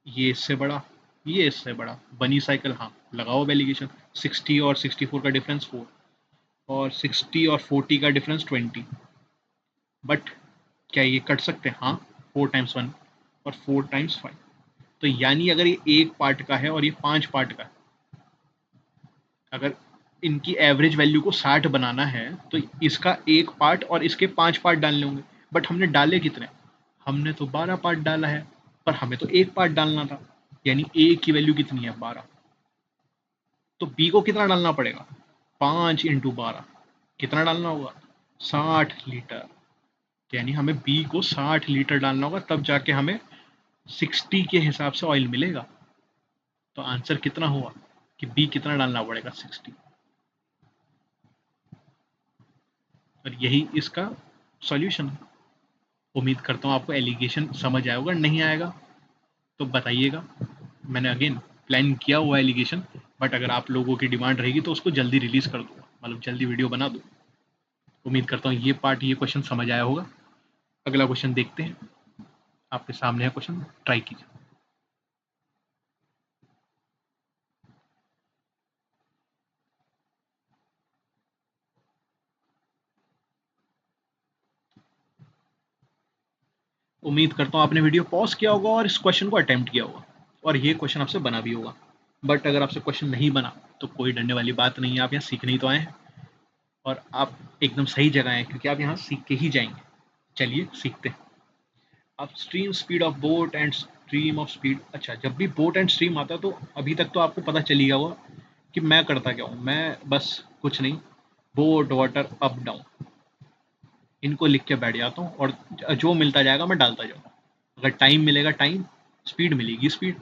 ये इससे बड़ा, ये इससे बड़ा बनी साइकिल, हाँ लगाओ अब एलिगेशन। 60 और 64 का डिफरेंस 4, और 60 और 40 का डिफरेंस 20। बट क्या ये कट सकते हैं, हाँ। 4 टाइम्स 1 और 4 टाइम्स 5। तो यानी अगर ये एक पार्ट का है और ये 5 पार्ट का है, अगर इनकी एवरेज वैल्यू को 60 बनाना है तो इसका एक पार्ट और इसके 5 पार्ट डालने होंगे। बट हमने डाले कितने, हमने तो 12 पार्ट डाला है, पर हमें तो एक पार्ट डालना था। यानी ए की वैल्यू कितनी है, 12। तो बी को कितना डालना पड़ेगा, 5 × 12 कितना डालना होगा, 60 लीटर। यानी हमें बी को 60 लीटर डालना होगा, तब जाके हमें 60 के हिसाब से ऑयल मिलेगा। तो आंसर कितना हुआ कि बी कितना डालना पड़ेगा, 60। और यही इसका सॉल्यूशन है। उम्मीद करता हूँ आपको एलिगेशन समझ आया होगा, नहीं आएगा तो बताइएगा। मैंने अगेन प्लान किया हुआ एलिगेशन, बट अगर आप लोगों की डिमांड रहेगी तो उसको जल्दी रिलीज कर दूंगा, मतलब जल्दी वीडियो बना दूँ। उम्मीद करता हूँ ये क्वेश्चन समझ आया होगा। अगला क्वेश्चन देखते हैं। आपके सामने है क्वेश्चन, ट्राई कीजिए। उम्मीद करता हूँ आपने वीडियो पॉज किया होगा और इस क्वेश्चन को अटेम्प्ट किया होगा, और ये क्वेश्चन आपसे बना भी होगा। बट अगर आपसे क्वेश्चन नहीं बना तो कोई डरने वाली बात नहीं है, आप यहाँ सीखने ही तो आए हैं। और आप एकदम सही जगह हैं, क्योंकि आप यहाँ सीख के ही जाएंगे। चलिए सीखते हैं। अब stream speed of boat and stream of speed. अच्छा, जब भी बोट एंड स्ट्रीम आता है तो अभी तक तो आपको पता चल ही गया होगा कि मैं करता क्या हूँ। मैं बस कुछ नहीं, बोट वाटर अप डाउन इनको लिख के बैठ जाता हूँ, और जो मिलता जाएगा मैं डालता जाऊँगा। अगर टाइम मिलेगा टाइम, स्पीड मिलेगी स्पीड।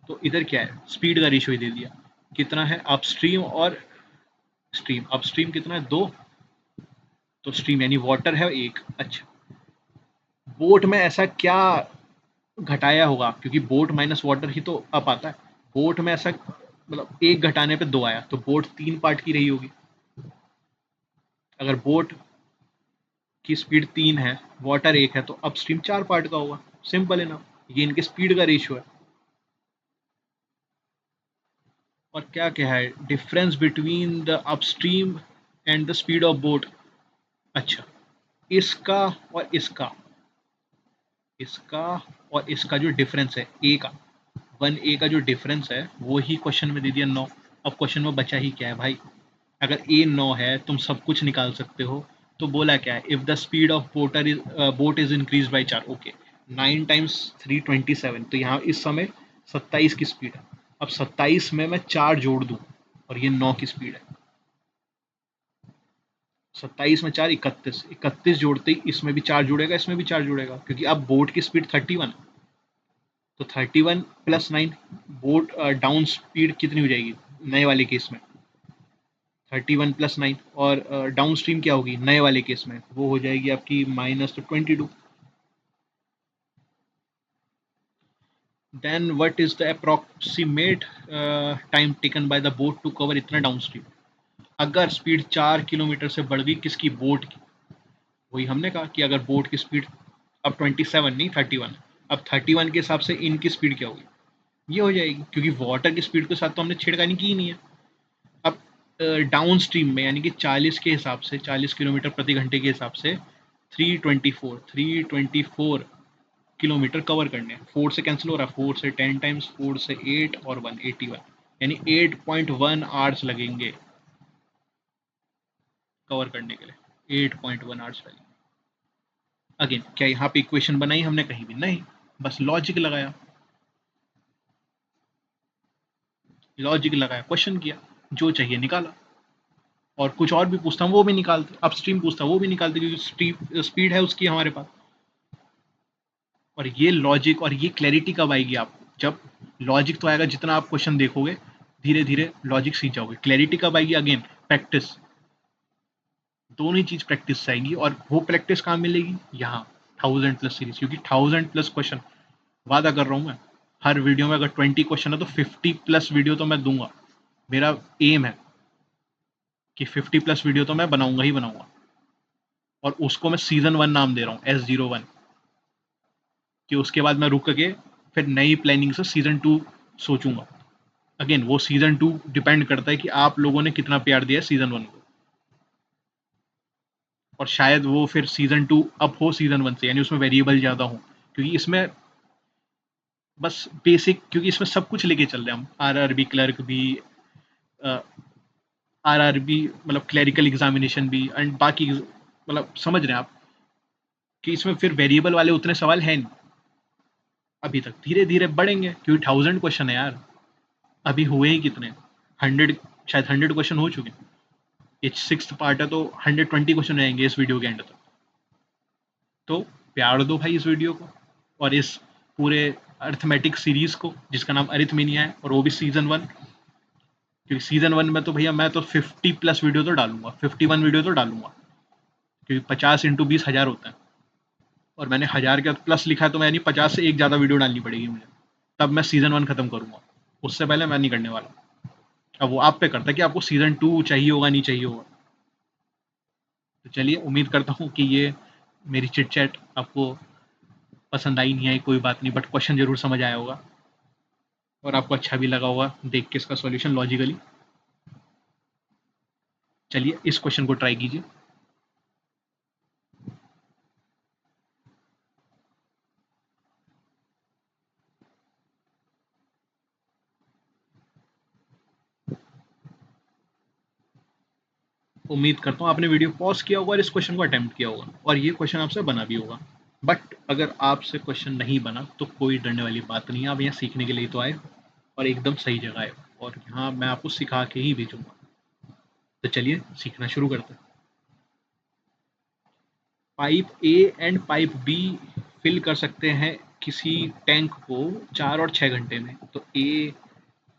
तो इधर क्या है, स्पीड का रेशियो ही दे दिया। कितना है अपस्ट्रीम और स्ट्रीम, अपस्ट्रीम कितना है, 2। तो स्ट्रीम यानी वाटर है 1। अच्छा, बोट में ऐसा क्या घटाया होगा, क्योंकि बोट माइनस वाटर ही तो अप आता है। बोट में ऐसा मतलब एक घटाने पे 2 आया, तो बोट 3 पार्ट की रही होगी। अगर बोट की स्पीड 3 है, वाटर 1 है, तो अपस्ट्रीम 4 पार्ट का होगा। सिंपल इनफ, ये इनके स्पीड का रेशियो है। और क्या क्या है, difference between the upstream and the speed of boat. अच्छा, इसका और इसका और इसका जो डिफरेंस है ए का, 1 ए का जो डिफरेंस है वो ही क्वेश्चन में दे दिया 9। अब क्वेश्चन में बचा ही क्या है भाई, अगर ए 9 है तुम सब कुछ निकाल सकते हो। तो बोला क्या है, if the speed of boat is increase by 4, okay. 9 × 3 = 27, तो यहाँ इस समय 27 की स्पीड है। अब 27 में मैं 4 जोड़ दूँ और ये 9 की स्पीड है। 27 में 4 31, 31 जोड़ते ही इसमें भी 4 जुड़ेगा, इसमें भी 4 जुड़ेगा, क्योंकि अब बोट की स्पीड 31 है। तो 31 + 9 बोट डाउन स्पीड कितनी हो जाएगी नए वाले केस में? 31 + 9 और डाउन स्ट्रीम क्या होगी नए वाले केस में? वो हो जाएगी आपकी -22। Then what is the approximate time taken by the boat to cover इतना डाउन स्ट्रीम? अगर स्पीड 4 किलोमीटर से बढ़ गई किसकी? बोट की। वही हमने कहा कि अगर बोट की स्पीड अब 27 नहीं 31, अब 31 के हिसाब से इनकी स्पीड क्या होगी? ये हो जाएगी, क्योंकि वाटर की स्पीड के साथ तो हमने छेड़खानी की ही नहीं है। अब डाउन स्ट्रीम में यानी कि 40 के हिसाब से 40 किलोमीटर प्रति घंटे के हिसाब से 324 किलोमीटर कवर करने हैं। 4 से कैंसिल हो रहा है, 4 से 10 टाइम्स, 4 से 8 और 1 81, यानी 8.1 आवर्स लगेंगे कवर करने के लिए। 8.1 आवर्स लगेंगे। अगेन क्या यहाँ पे इक्वेशन बनाई हमने? कहीं भी नहीं, बस लॉजिक लगाया, क्वेश्चन किया, जो चाहिए निकाला। और कुछ और भी पूछता हूँ वो भी निकालते, अपस्ट्रीम पूछता वो भी निकालते, क्योंकि स्पीड है उसकी हमारे पास। और ये लॉजिक और ये क्लैरिटी कब आएगी आपको? जब लॉजिक तो आएगा, जितना आप क्वेश्चन देखोगे धीरे धीरे लॉजिक सीख जाओगे। क्लैरिटी कब आएगी? अगेन प्रैक्टिस, दोनों ही चीज प्रैक्टिस से आएगी। और वो प्रैक्टिस कहाँ मिलेगी? यहाँ 1000+ सीरीज, क्योंकि 1000+ क्वेश्चन वादा कर रहा हूँ मैं। हर वीडियो में अगर 20 क्वेश्चन है तो 50+ वीडियो तो मैं दूंगा। मेरा एम है कि 50+ वीडियो तो मैं बनाऊंगा ही बनाऊंगा। और उसको मैं सीजन 1 नाम दे रहा हूँ, S01, कि उसके बाद मैं रुक के फिर नई प्लानिंग से सीजन 2 सोचूंगा। अगेन वो सीजन 2 डिपेंड करता है कि आप लोगों ने कितना प्यार दिया है सीजन 1 को। और शायद वो फिर सीजन 2 अप हो सीजन 1 से, यानी उसमें वेरिएबल ज़्यादा हो, क्योंकि इसमें बस बेसिक, क्योंकि इसमें सब कुछ लेके चल रहे हैं हम, RRB क्लर्क भी, RRB मतलब क्लरिकल एग्जामिनेशन भी, एंड बाकी मतलब समझ रहे हैं आप कि इसमें फिर वेरिएबल वाले उतने सवाल हैं नहीं अभी तक। धीरे धीरे बढ़ेंगे, क्योंकि 1000 क्वेश्चन है यार। अभी हुए ही कितने? 100, शायद 100 क्वेश्चन हो चुके हैं। ये 6th पार्ट है तो 120 क्वेश्चन रहेंगे इस वीडियो के एंड तक। तो प्यार दो भाई इस वीडियो को और इस पूरे अर्थमेटिक सीरीज को, जिसका नाम अरिथमेनिया है, और वो भी सीजन 1। क्योंकि सीजन 1 में तो भैया मैं तो 50+ वीडियो तो डालूंगा, 51 वीडियो तो डालूंगा, क्योंकि 50 × 20 1000 होता है। और मैंने 1000 के प्लस लिखा है, तो यानी 50 से एक ज़्यादा वीडियो डालनी पड़ेगी मुझे, तब मैं सीजन 1 खत्म करूंगा। उससे पहले मैं नहीं करने वाला। अब वो आप पे करता है कि आपको सीजन 2 चाहिए होगा नहीं चाहिए होगा। तो चलिए, उम्मीद करता हूँ कि ये मेरी चिट चैट आपको पसंद आई, नहीं आई कोई बात नहीं, बट क्वेश्चन जरूर समझ आया होगा और आपको अच्छा भी लगा होगा देख के इसका सॉल्यूशन लॉजिकली। चलिए इस क्वेश्चन को ट्राई कीजिए। उम्मीद करता हूँ आपने वीडियो पॉज किया होगा और इस क्वेश्चन को अटेम्प्ट किया होगा और ये क्वेश्चन आपसे बना भी होगा। बट अगर आपसे क्वेश्चन नहीं बना तो कोई डरने वाली बात नहीं है, आप यहाँ सीखने के लिए तो आए और एकदम सही जगह आए, और यहाँ मैं आपको सिखा के ही भेजूंगा। तो चलिए सीखना शुरू करते हैं। Pipe A and pipe B fill कर सकते हैं किसी टैंक को 4 और 6 घंटे में। तो ए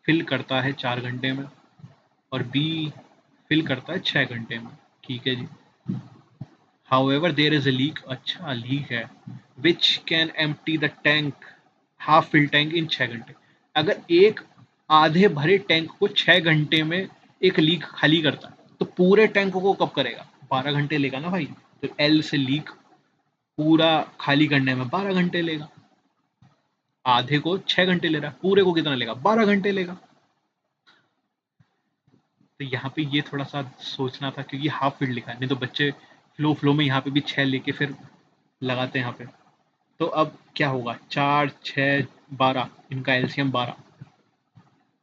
फिल करता है 4 घंटे में और बी फिल करता है 6 घंटे में। ठीक है जी। However, there is a leak, अच्छा लीक है, which can empty the tank, half fill tank in 6 घंटे। अगर एक आधे भरे टैंक को 6 घंटे में एक लीक खाली करता है, तो पूरे टैंक को कब करेगा? 12 घंटे लेगा ना भाई। तो एल से लीक पूरा खाली करने में 12 घंटे लेगा। आधे को 6 घंटे ले रहा है, पूरे को कितना लेगा? 12 घंटे लेगा। तो यहाँ पे ये थोड़ा सा सोचना था, क्योंकि हाफ फील्ड लिखा है, नहीं तो बच्चे फ्लो फ्लो में यहाँ पे भी 6 लेके फिर लगाते हैं यहाँ पे। तो अब क्या होगा? 4 6 12, इनका एलसीएम 12।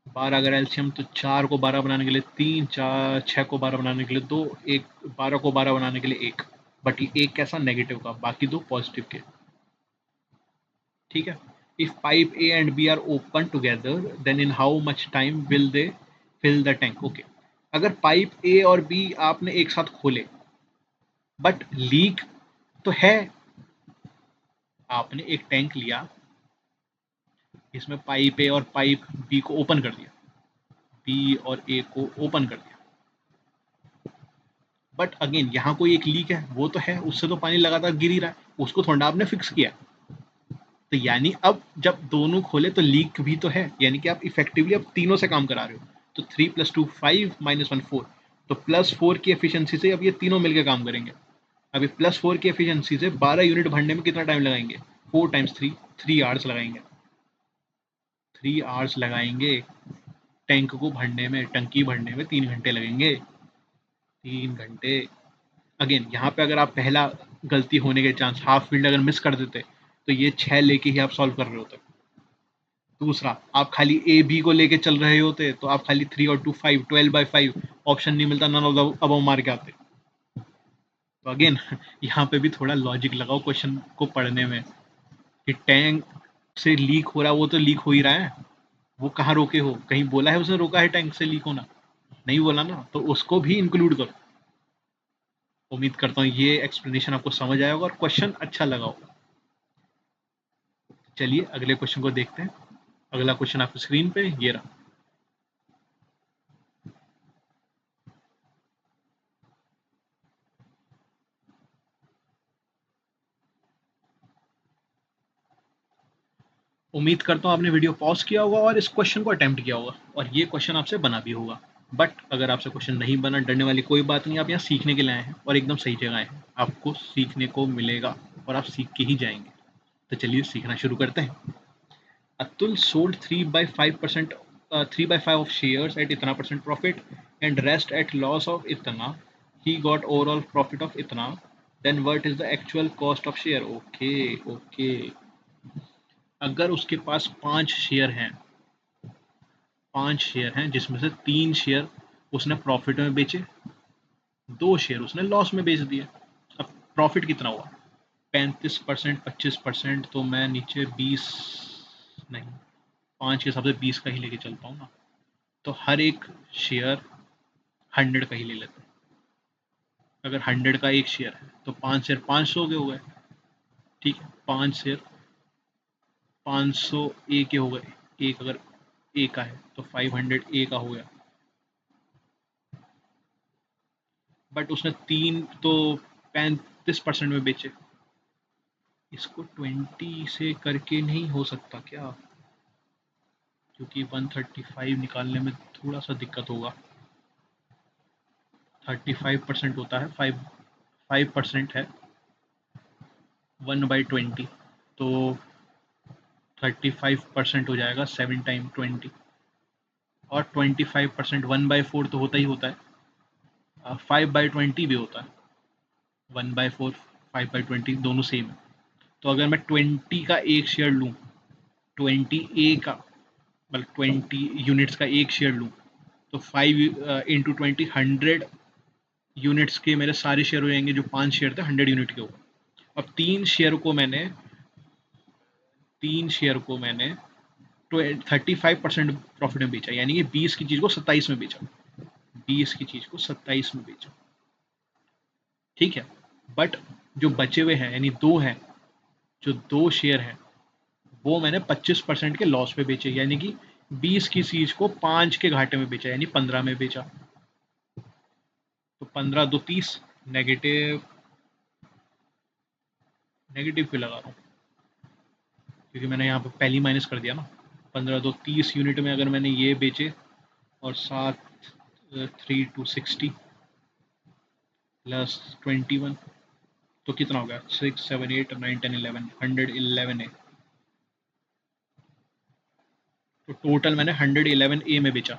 12 अगर एलसीएम, तो 4 को 12 बनाने के लिए 3, 4 6 को 12 बनाने के लिए 2, एक 12 को 12 बनाने के लिए 1। बट ये एक कैसा? नेगेटिव का, बाकी दो पॉजिटिव के। ठीक है। If pipe A and B are open together then in how much time will they fill the tank? Okay, अगर पाइप ए और बी आपने एक साथ खोले बट लीक तो है, आपने एक टैंक लिया, इसमें पाइप ए और पाइप बी को ओपन कर दिया, बी और ए को ओपन कर दिया, बट अगेन यहाँ कोई एक लीक है, वो तो है, उससे तो पानी लगातार गिर ही रहा है, उसको थोड़ा आपने फिक्स किया। तो यानी अब जब दोनों खोले तो लीक भी तो है, यानी कि आप इफेक्टिवली अब तीनों से काम करा रहे हो। तो 3 + 2 5 -1 4, तो +4 की एफिशिएंसी से अब ये तीनों मिलकर काम करेंगे। अभी +4 की एफिशिएंसी से 12 यूनिट भरने में कितना टाइम लगाएंगे? 4 × 3, 3 आवर्स लगाएंगे। 3 आवर्स लगाएंगे टैंक को भरने में, टंकी भरने में 3 घंटे लगेंगे, 3 घंटे। अगेन यहाँ पे अगर आप पहला गलती होने के चांस, हाफ फील्ड अगर मिस कर देते तो ये 6 लेके ही आप सॉल्व कर रहे होते। दूसरा, आप खाली ए बी को लेके चल रहे होते तो आप खाली 3 और 2 5, 12/5 ऑप्शन नहीं मिलता, नन ऑफ द अबव मार के आते। तो अगेन यहाँ पे भी थोड़ा लॉजिक लगाओ क्वेश्चन को पढ़ने में, कि टैंक से लीक हो रहा है, वो तो लीक हो ही रहा है, वो कहाँ रोके हो? कहीं बोला है उसने रोका है टैंक से लीक होना? नहीं बोला ना, तो उसको भी इंक्लूड करो। उम्मीद करता हूँ ये एक्सप्लेनेशन आपको समझ आया होगा और क्वेश्चन अच्छा लगा होगा। चलिए अगले क्वेश्चन को देखते हैं। अगला क्वेश्चन आपकी स्क्रीन पे ये रहा। उम्मीद करता हूँ आपने वीडियो पॉज किया होगा और इस क्वेश्चन को अटेम्प्ट किया होगा और ये क्वेश्चन आपसे बना भी होगा। बट अगर आपसे क्वेश्चन नहीं बना, डरने वाली कोई बात नहीं, आप यहाँ सीखने के लिए आए हैं और एकदम सही जगह आए हैं। आपको सीखने को मिलेगा और आप सीख के ही जाएंगे। तो चलिए सीखना शुरू करते हैं। Atul sold 3/5%, 3/5 of shares at इतना percent profit and rest at loss of इतना. He got overall profit of इतना. Then what is the actual cost of share? Okay, okay. अगर उसके पास 5 शेयर हैं जिसमें से 3 शेयर उसने प्रॉफिट में बेचे, 2 शेयर उसने लॉस में बेच दिए। अब प्रॉफिट कितना हुआ? 35%, 25%, तो मैं नीचे 20 नहीं, 5 के हिसाब से 20 का ही लेके चलता हूँ ना, तो हर एक शेयर 100 का ही ले लेते हैं। अगर 100 का एक शेयर है तो 5 शेयर 500 के हो गए। ठीक है, 5 शेयर 500 ए के हो गए। एक अगर ए का है तो 500 ए का हो गया। बट उसने 3 तो 35% में बेचे। इसको 20 से करके नहीं हो सकता क्या? क्योंकि 135 निकालने में थोड़ा सा दिक्कत होगा। 35% होता है, 5% है 1/20, तो 35% हो जाएगा 7 × 20, और 25% 1/4 तो होता ही होता है, 5/20 भी होता है, 1/4 5/20 दोनों सेम है। तो अगर मैं 20 का एक शेयर लूँ, 20 ए का, मतलब 20 यूनिट्स का एक शेयर लूँ, तो 5 × 20 100 यूनिट्स के मेरे सारे शेयर हो जाएंगे। जो 5 शेयर थे 100 यूनिट के ऊपर। अब 3 शेयर को मैंने 35% प्रॉफिट में बेचा, यानी कि 20 की चीज़ को 27 में बेचा, 20 की चीज़ को 27 में बेचा। ठीक है, बट जो बचे हुए हैं यानी 2 हैं, जो 2 शेयर हैं वो मैंने 25% के लॉस पे बेचे, यानी कि 20 की चीज़ को 5 के घाटे में बेचा, यानी 15 में बेचा। तो 15 2 30, नेगेटिव नेगेटिव क्यों लगा रहा हूँ? क्योंकि मैंने यहाँ पे पहली माइनस कर दिया ना। 15 2 30 यूनिट में अगर मैंने ये बेचे, और 7 3 2 60 प्लस 21, तो कितना हो गया? 6 7 8 9 10 11, 111 है। तो टोटल मैंने 111 ए में बेचा।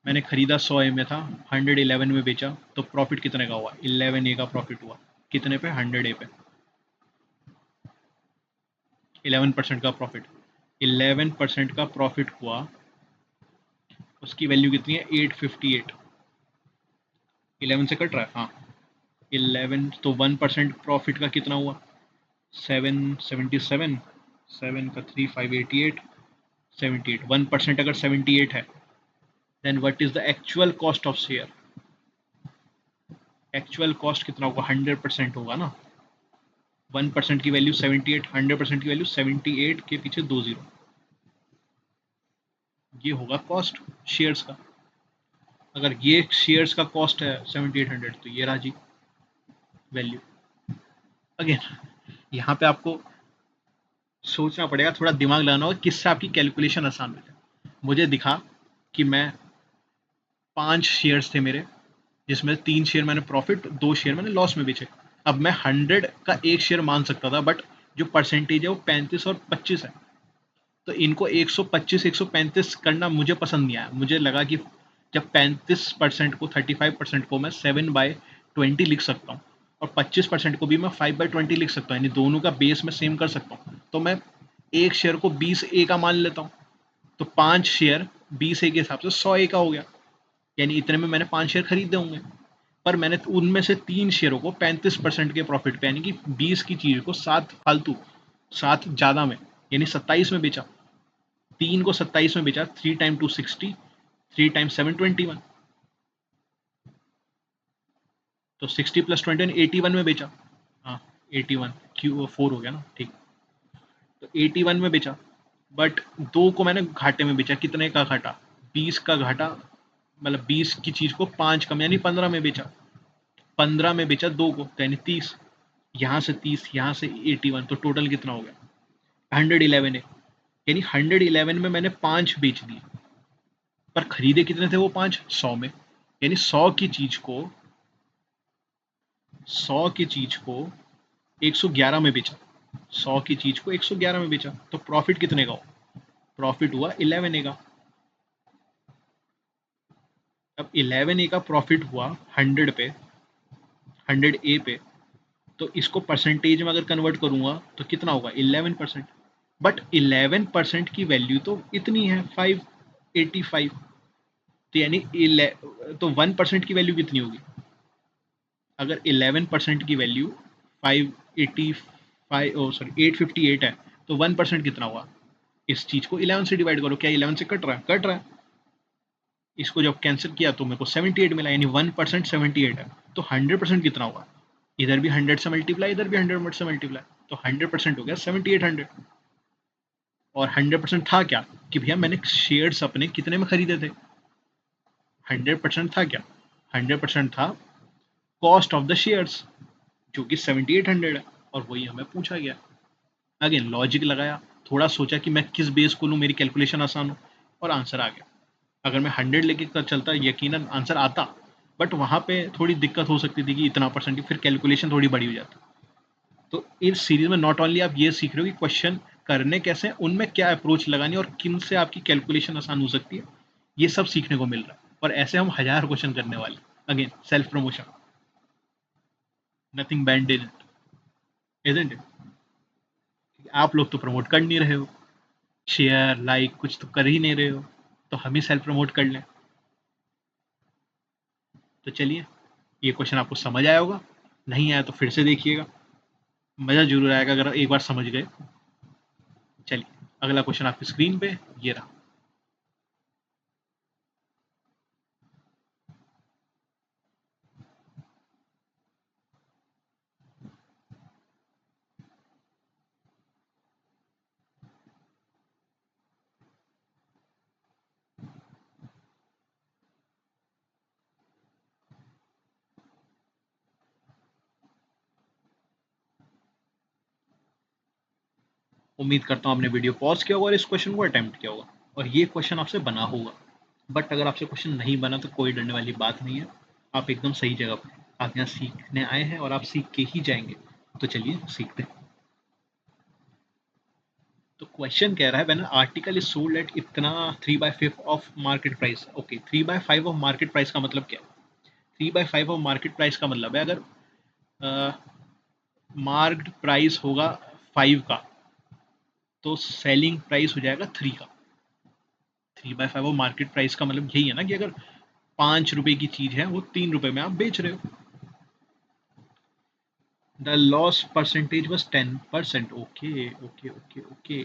मैंने खरीदा 100 ए में था, 111 में बेचा, तो प्रॉफिट कितने का हुआ? 11 ए का प्रॉफिट हुआ। कितने पे? 100 ए पे 11% का प्रॉफिट। 11% का प्रॉफिट हुआ, उसकी वैल्यू कितनी है? 858। 11 से कट रहा है, हाँ। 11 तो 1% प्रॉफिट का कितना हुआ? 777, 7 का 3 588, 78। 1% अगर 78 है, then what is the actual cost of share? Actual cost कितना होगा? 100% होगा ना। 1% की वैल्यू 78, 100% की वैल्यू 78 के पीछे 2 जीरो, ये होगा कॉस्ट शेयर्स का। अगर ये शेयर्स का कॉस्ट है 7800, तो ये रहा जी वैल्यू। अगेन यहाँ पे आपको सोचना पड़ेगा, थोड़ा दिमाग लगाना होगा किससे आपकी कैलकुलेशन आसान हो जाए। मुझे दिखा कि मैं 5 शेयर्स थे मेरे, जिसमें 3 शेयर मैंने प्रॉफिट, 2 शेयर मैंने लॉस में बेचे। अब मैं 100 का एक शेयर मान सकता था, बट जो परसेंटेज है वो 35 और 25 है, तो इनको 125 135 करना मुझे पसंद नहीं आया। मुझे लगा कि जब 35% को 35% को मैं 7/20 लिख सकता हूँ, और 25% को भी मैं 5/20 लिख सकता हूँ, यानी दोनों का बेस मैं सेम कर सकता हूँ, तो मैं एक शेयर को 20 A का मान लेता हूँ। तो 5 शेयर 20A के हिसाब से 100A का हो गया, यानी इतने में मैंने 5 शेयर खरीदे होंगे। पर मैंने उनमें से 3 शेयरों को 35% के प्रॉफिट पे, यानी कि 20 की चीज को 7 फालतू, 7 ज्यादा में, यानी 27 में बेचा। 3 को 27 में बेचा, 3 टाइम 2 60, 3 टाइम 7 21, तो 60 प्लस 21 81 में बेचा। हाँ 81, क्यू 4 हो गया ना, ठीक। तो 81 में बेचा, बट दो को मैंने घाटे में बेचा। कितने का घाटा? 20 का घाटा, मतलब 20 की चीज को 5 कम, यानी 15 में बेचा। 15 में बेचा दो को, तो यानी 30, यहाँ से 30, यहाँ से 81, तो टोटल कितना हो गया? 111 है, यानी 111 में मैंने 5 बेच दिए। पर खरीदे कितने थे वो 5? 100 में, यानी 100 की चीज को 111 में बेचा। 100 की चीज को 111 में बेचा, तो प्रॉफिट कितने का हो? प्रॉफिट हुआ 11A का। अब 11A का प्रॉफिट हुआ 100 पे, 100A पे, तो इसको परसेंटेज में अगर कन्वर्ट करूंगा तो कितना होगा? 11%। बट 11% की वैल्यू तो इतनी है 585, तो यानी तो 1% की वैल्यू कितनी होगी? अगर 11% की वैल्यू 585, ओ सॉरी 858 है, तो 1% कितना हुआ? इस चीज को 11 से डिवाइड करो, क्या 11 से कट रहा है? कट रहा है। इसको जब कैंसिल किया तो मेरे को 78 मिला, यानी 1% 78 है, तो 100% कितना होगा? इधर भी 100 से मल्टीप्लाई, इधर भी 100 से मल्टीप्लाई, तो 100% हो गया 7800। और 100% था क्या? कि भैया मैंने शेयर्स अपने कितने में खरीदे थे? 100% था क्या? 100% था कॉस्ट ऑफ द शेयर्स, जो कि 7800 है, और वही हमें पूछा गया। अगेन लॉजिक लगाया, थोड़ा सोचा कि मैं किस बेस को लूँ, मेरी कैलकुलेशन आसान हो, और आंसर आ गया। अगर मैं 100 लेके कर चलता, यकीनन आंसर आता, बट वहाँ पे थोड़ी दिक्कत हो सकती थी कि इतना परसेंट, फिर कैलकुलेशन थोड़ी बड़ी हो जाती। तो इस सीरीज में नॉट ओनली आप ये सीख रहे हो कि क्वेश्चन करने कैसे हैं, उनमें क्या अप्रोच लगानी और किन से आपकी कैलकुलेशन आसान हो सकती है, ये सब सीखने को मिल रहा है। और ऐसे हम 1000 क्वेश्चन करने वाले। Again self promotion, nothing band in it, isn't it? आप लोग तो प्रमोट कर नहीं रहे हो, शेयर लाइक कुछ तो कर ही नहीं रहे हो, तो हम ही सेल्फ प्रमोट कर लें। तो चलिए, ये क्वेश्चन आपको समझ आया होगा, नहीं आया तो फिर से देखिएगा, मज़ा जरूर आएगा अगर एक बार समझ गए। चलिए अगला क्वेश्चन आपकी स्क्रीन पे ये रहा। उम्मीद करता हूँ आपने वीडियो पॉज किया होगा और इस क्वेश्चन को अटेम्प्ट किया होगा, और ये क्वेश्चन आपसे बना होगा। बट अगर आपसे क्वेश्चन नहीं बना तो कोई डरने वाली बात नहीं है, आप एकदम सही जगह पर, आप यहाँ सीखने आए हैं और आप सीख के ही जाएंगे। तो चलिए सीखते हैं। तो क्वेश्चन कह रहा है, when article is sold at इतना 3/5 of market price. Okay, 3/5 of market price का मतलब क्या है? 3/5 ऑफ मार्केट प्राइस का मतलब है, अगर मार्क्ड प्राइस होगा 5 का, तो सेलिंग प्राइस हो जाएगा 3 का। 3/5 ऑफ मार्केट प्राइस का मतलब यही है ना कि अगर 5 रुपए की चीज है, वो 3 रुपए में आप बेच रहे हो। The loss percentage was 10%। Okay okay okay okay,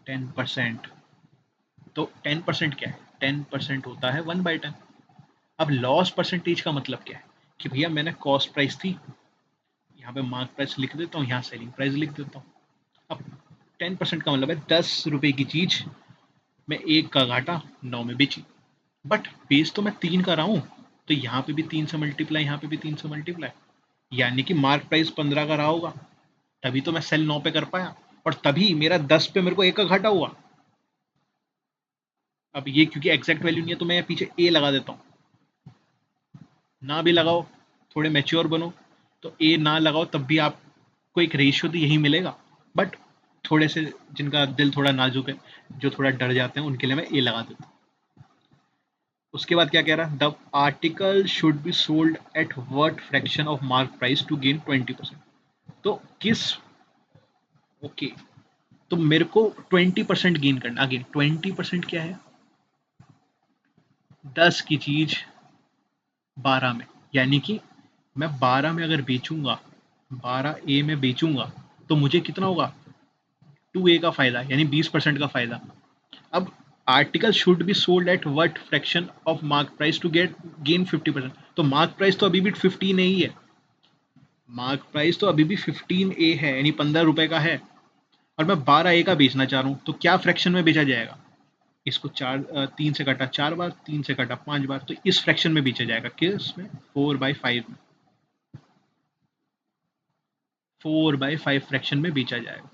10%। तो 10% क्या है? 10% होता है 1/10। अब लॉस परसेंटेज का मतलब क्या है? कि भैया मैंने कॉस्ट प्राइस थी, यहाँ पे मार्क प्राइस लिख देता हूँ, यहाँ सेलिंग प्राइस लिख देता हूँ। अब 10% का मतलब है 10 रुपए की चीज मैं 1 का घाटा 9 में बेची, बट बेच तो मैं 3 का रहा हूँ, तो यहाँ पे भी 3 से मल्टीप्लाई, यहाँ पे भी 3 से मल्टीप्लाई, यानी कि मार्क प्राइस 15 का रहा होगा, तभी तो मैं सेल 9 पे कर पाया, और तभी मेरा 10 पे मेरे को 1 का घाटा हुआ। अब ये क्योंकि एग्जैक्ट वैल्यू नहीं है तो मैं पीछे ए लगा देता हूँ, ना भी लगाओ, थोड़े मैच्योर बनो, तो ए ना लगाओ तब भी आपको एक रेशियो तो यही मिलेगा, बट थोड़े से जिनका दिल थोड़ा नाजुक है, जो थोड़ा डर जाते हैं, उनके लिए मैं ए लगा देता हूँ। उसके बाद क्या कह रहा है, the article should be sold at what fraction of mark price to gain 20%। तो किस, ओके, तो मेरे को 20% गेन करना। अगेन 20% क्या है, 10 की चीज 12 में, यानी कि मैं 12 में अगर बेचूंगा, 12 ए में बेचूंगा, तो मुझे कितना होगा, 2 ए का फायदा, यानी 20% का फायदा। अब article should be sold at what fraction of mark price to get gain 50%, तो मार्क प्राइस तो अभी भी 15 ए ही है, मार्क प्राइस तो अभी भी 15 ए है, यानी 15 रुपए का है, और मैं 12 ए का बेचना चाह रहा हूँ, तो क्या फ्रैक्शन में बेचा जाएगा, इसको 3 से काटा 4 बार, 3 से काटा 5 बार, तो इस फ्रैक्शन में बेचा जाएगा, किस में, 4/5 में, 4/5 फ्रैक्शन में बेचा जाएगा,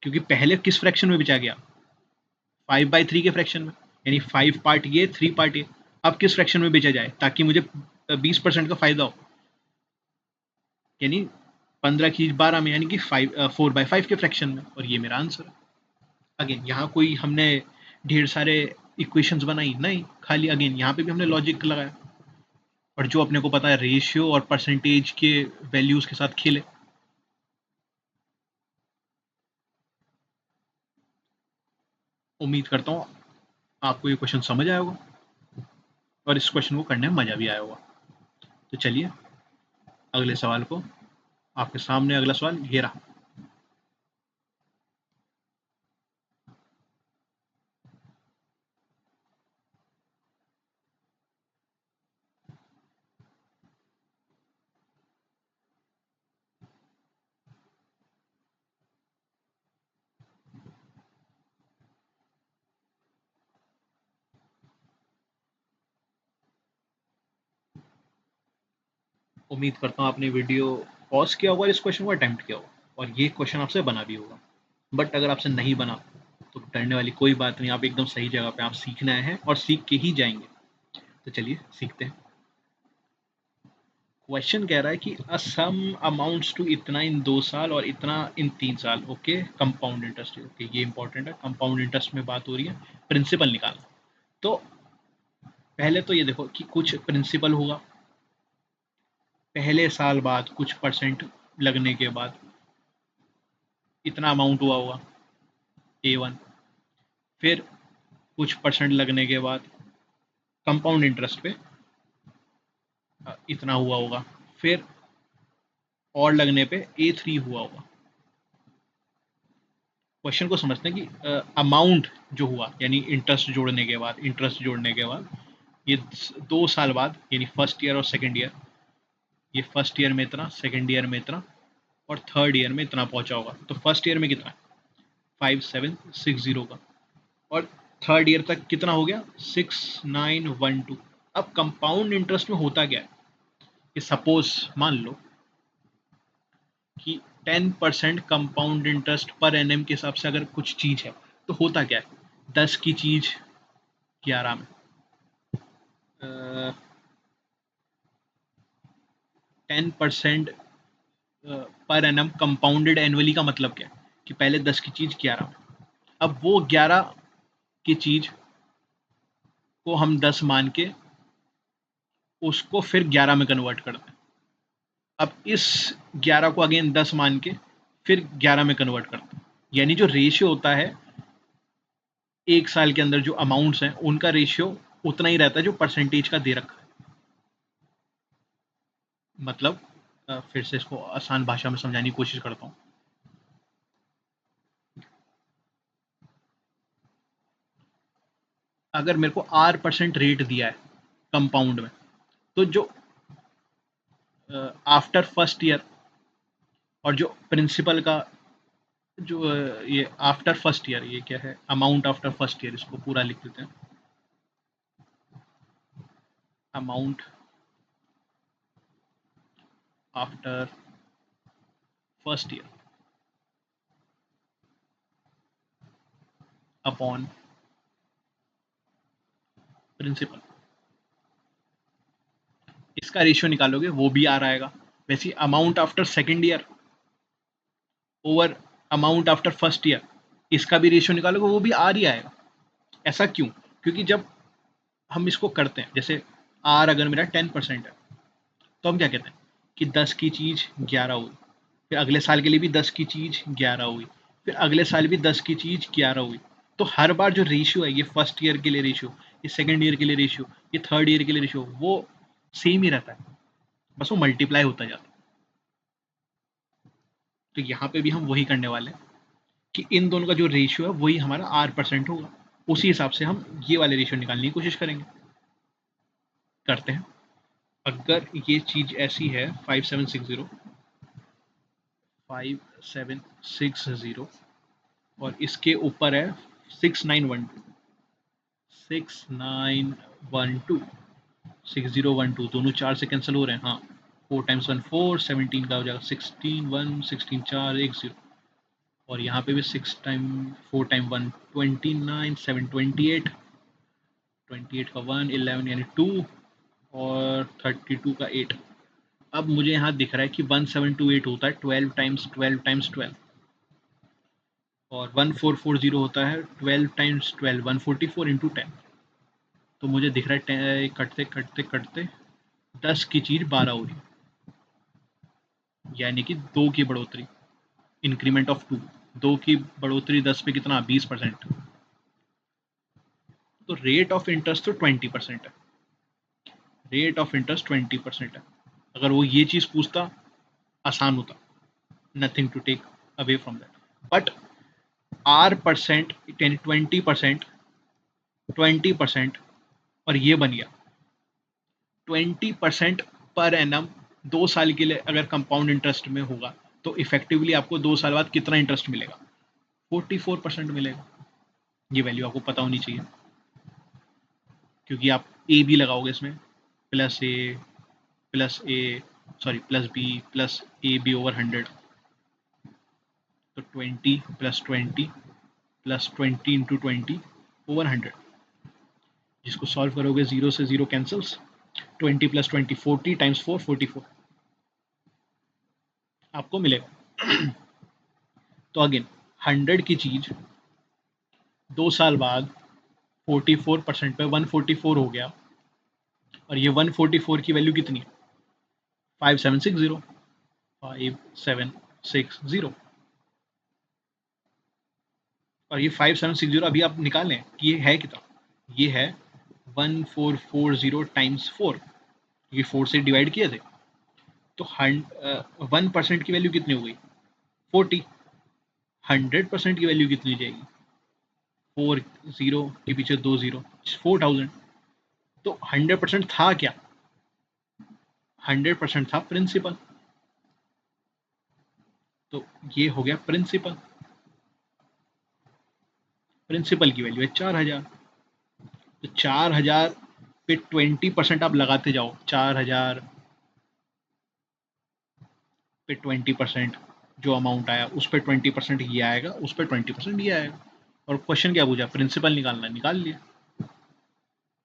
क्योंकि पहले किस फ्रैक्शन में बेचा गया, 5/3 के फ्रैक्शन में, यानी 5 पार्ट ये, 3 पार्ट ये। अब किस फ्रैक्शन में बेचा जाए ताकि मुझे 20% का फायदा हो, यानी 15 की 12 में, यानी कि 4/5 के फ्रैक्शन में, और ये मेरा आंसर है। अगेन यहाँ कोई हमने ढेर सारे इक्वेशंस बनाई नहीं, खाली अगेन यहाँ पे भी हमने लॉजिक लगाया, और जो अपने को पता है रेशियो और परसेंटेज के वैल्यूज के साथ खेले। उम्मीद करता हूँ आपको ये क्वेश्चन समझ आया होगा, और इस क्वेश्चन को करने में मजा भी आया होगा। तो चलिए अगले सवाल को, आपके सामने अगला सवाल ये रहा। उम्मीद करता हूँ आपने वीडियो पॉज किया होगा और इस क्वेश्चन को अटेम्प्ट किया होगा, और ये क्वेश्चन आपसे बना भी होगा, बट अगर आपसे नहीं बना तो डरने वाली कोई बात नहीं, आप एकदम सही जगह पे, आप सीखने आए हैं और सीख के ही जाएंगे। तो चलिए सीखते हैं। क्वेश्चन कह रहा है कि अ सम अमाउंट्स टू इतना इन 2 साल और इतना इन 3 साल, ओके, कंपाउंड इंटरेस्ट, ओके, ये इंपॉर्टेंट है, कंपाउंड इंटरेस्ट में बात हो रही है, प्रिंसिपल निकालना। तो पहले तो ये देखो कि कुछ प्रिंसिपल होगा, पहले साल बाद कुछ परसेंट लगने के बाद इतना अमाउंट हुआ होगा, A1, फिर कुछ परसेंट लगने के बाद कंपाउंड इंटरेस्ट पे इतना हुआ होगा, फिर और लगने पे A3 हुआ होगा। क्वेश्चन को समझते हैं कि अमाउंट जो हुआ, यानी इंटरेस्ट जोड़ने के बाद ये 2 साल बाद, यानी फर्स्ट ईयर और सेकेंड ईयर, ये फर्स्ट ईयर में इतना, सेकेंड ईयर में इतना, और थर्ड ईयर में इतना पहुंचा होगा। तो फर्स्ट ईयर में कितना, 5760 का, और थर्ड ईयर तक कितना हो गया, 6912। अब कंपाउंड इंटरेस्ट में होता क्या है कि सपोज मान लो कि 10% कंपाउंड इंटरेस्ट पर एनएम के हिसाब से अगर कुछ चीज है, तो होता क्या है, 10 की चीज 11 में, 10% पर एनम कंपाउंडेड एनुअली का मतलब क्या है कि पहले 10 की चीज 11 में, अब वो 11 की चीज को हम 10 मान के उसको फिर 11 में कन्वर्ट करते हैं। अब इस 11 को अगेन 10 मान के फिर 11 में कन्वर्ट करते हैं, यानी जो रेशियो होता है एक साल के अंदर, जो अमाउंट्स हैं उनका रेशियो उतना ही रहता है जो परसेंटेज का दे रखा है। मतलब फिर से इसको आसान भाषा में समझाने की कोशिश करता हूँ। अगर मेरे को R% रेट दिया है कंपाउंड में, तो जो आफ्टर फर्स्ट ईयर, और जो प्रिंसिपल का जो ये आफ्टर फर्स्ट ईयर, ये क्या है, अमाउंट आफ्टर फर्स्ट ईयर, इसको पूरा लिख देते हैं, amount after first year upon principal, इसका रेशियो निकालोगे वो भी आ रहेगा। वैसे amount after second year over amount after first year, इसका भी रेशियो निकालोगे वो भी आर ही आएगा। ऐसा क्यों? क्योंकि जब हम इसको करते हैं, जैसे आर अगर मेरा 10% है, तो हम क्या कहते हैं कि 10 की चीज़ 11 हुई, फिर अगले साल के लिए भी 10 की चीज़ 11 हुई, फिर अगले साल भी 10 की चीज़ 11 हुई। तो हर बार जो रेशियो है, ये फर्स्ट ईयर के लिए रेशियो, ये सेकेंड ईयर के लिए रेशियो, ये थर्ड ईयर के लिए रेशियो, वो सेम ही रहता है, बस वो मल्टीप्लाई होता जाता है। तो यहाँ पे भी हम वही करने वाले हैं कि इन दोनों का जो रेशियो है वही हमारा R% होगा, उसी हिसाब से हम ये वाले रेशियो निकालने की कोशिश करेंगे। करते हैं। अगर ये चीज़ ऐसी है 5760 और इसके ऊपर है 6912, 6012 दोनों 4 से कैंसिल हो रहे हैं। हाँ, 4 × 1 4, 17 का हो जाएगा 16 1, 16 4 1 0, और यहाँ पे भी 6 टाइम 4 टाइम 1 29, 7 28, 28 का 1 11 यानी 2, और 32 का 8। अब मुझे यहाँ दिख रहा है कि 1728 होता है 12 टाइम्स 12 टाइम्स 12, और 1440 होता है 12 टाइम्स 12, 144 इंटू 10। तो मुझे दिख रहा है कटते कटते कटते 10 की चीज़ 12 हो रही, यानी कि 2 की बढ़ोतरी, इंक्रीमेंट ऑफ 2, 2 की बढ़ोतरी 10 पे कितना, 20%। तो रेट ऑफ इंटरेस्ट तो 20% है, रेट ऑफ इंटरेस्ट 20% है। अगर वो ये चीज़ पूछता, आसान होता, nothing to take away from that, but R% यानी 20%, 20%, और ये बन गया 20% पर एनम 2 साल के लिए। अगर कंपाउंड इंटरेस्ट में होगा तो इफेक्टिवली आपको 2 साल बाद कितना इंटरेस्ट मिलेगा, 44% मिलेगा। ये वैल्यू आपको पता होनी चाहिए, क्योंकि आप ए बी लगाओगे इसमें, plus A plus A sorry plus A B over 100, तो 20 प्लस 20 प्लस 20 इंटू 20 ओवर 100, जिसको सॉल्व करोगे 0 से 0 कैंसल्स, 20 प्लस 20 40 टाइम्स 4 44 आपको मिलेगा। तो अगेन 100 की चीज 2 साल बाद 44% पे 144 हो गया, और ये 144 की वैल्यू कितनी है, 5760, 5760, और ये 5760 अभी आप निकालें कि ये है कितना, ये है 1440 टाइम्स 4, ये 4 से डिवाइड किए थे, तो 1% की वैल्यू कितनी हो गई, 40। 100% की वैल्यू कितनी जाएगी, 4 जीरो के पीछे 2 जीरो, 4000। तो 100% था क्या, 100% था प्रिंसिपल, तो ये हो गया प्रिंसिपल। प्रिंसिपल की वैल्यू है 4000, तो 4000 पे 20% आप लगाते जाओ, 4000 पे 20% जो अमाउंट आया उस पर 20% ये आएगा, उस पर 20% ये आएगा, और क्वेश्चन क्या पूछा, प्रिंसिपल निकालना, निकाल लिया।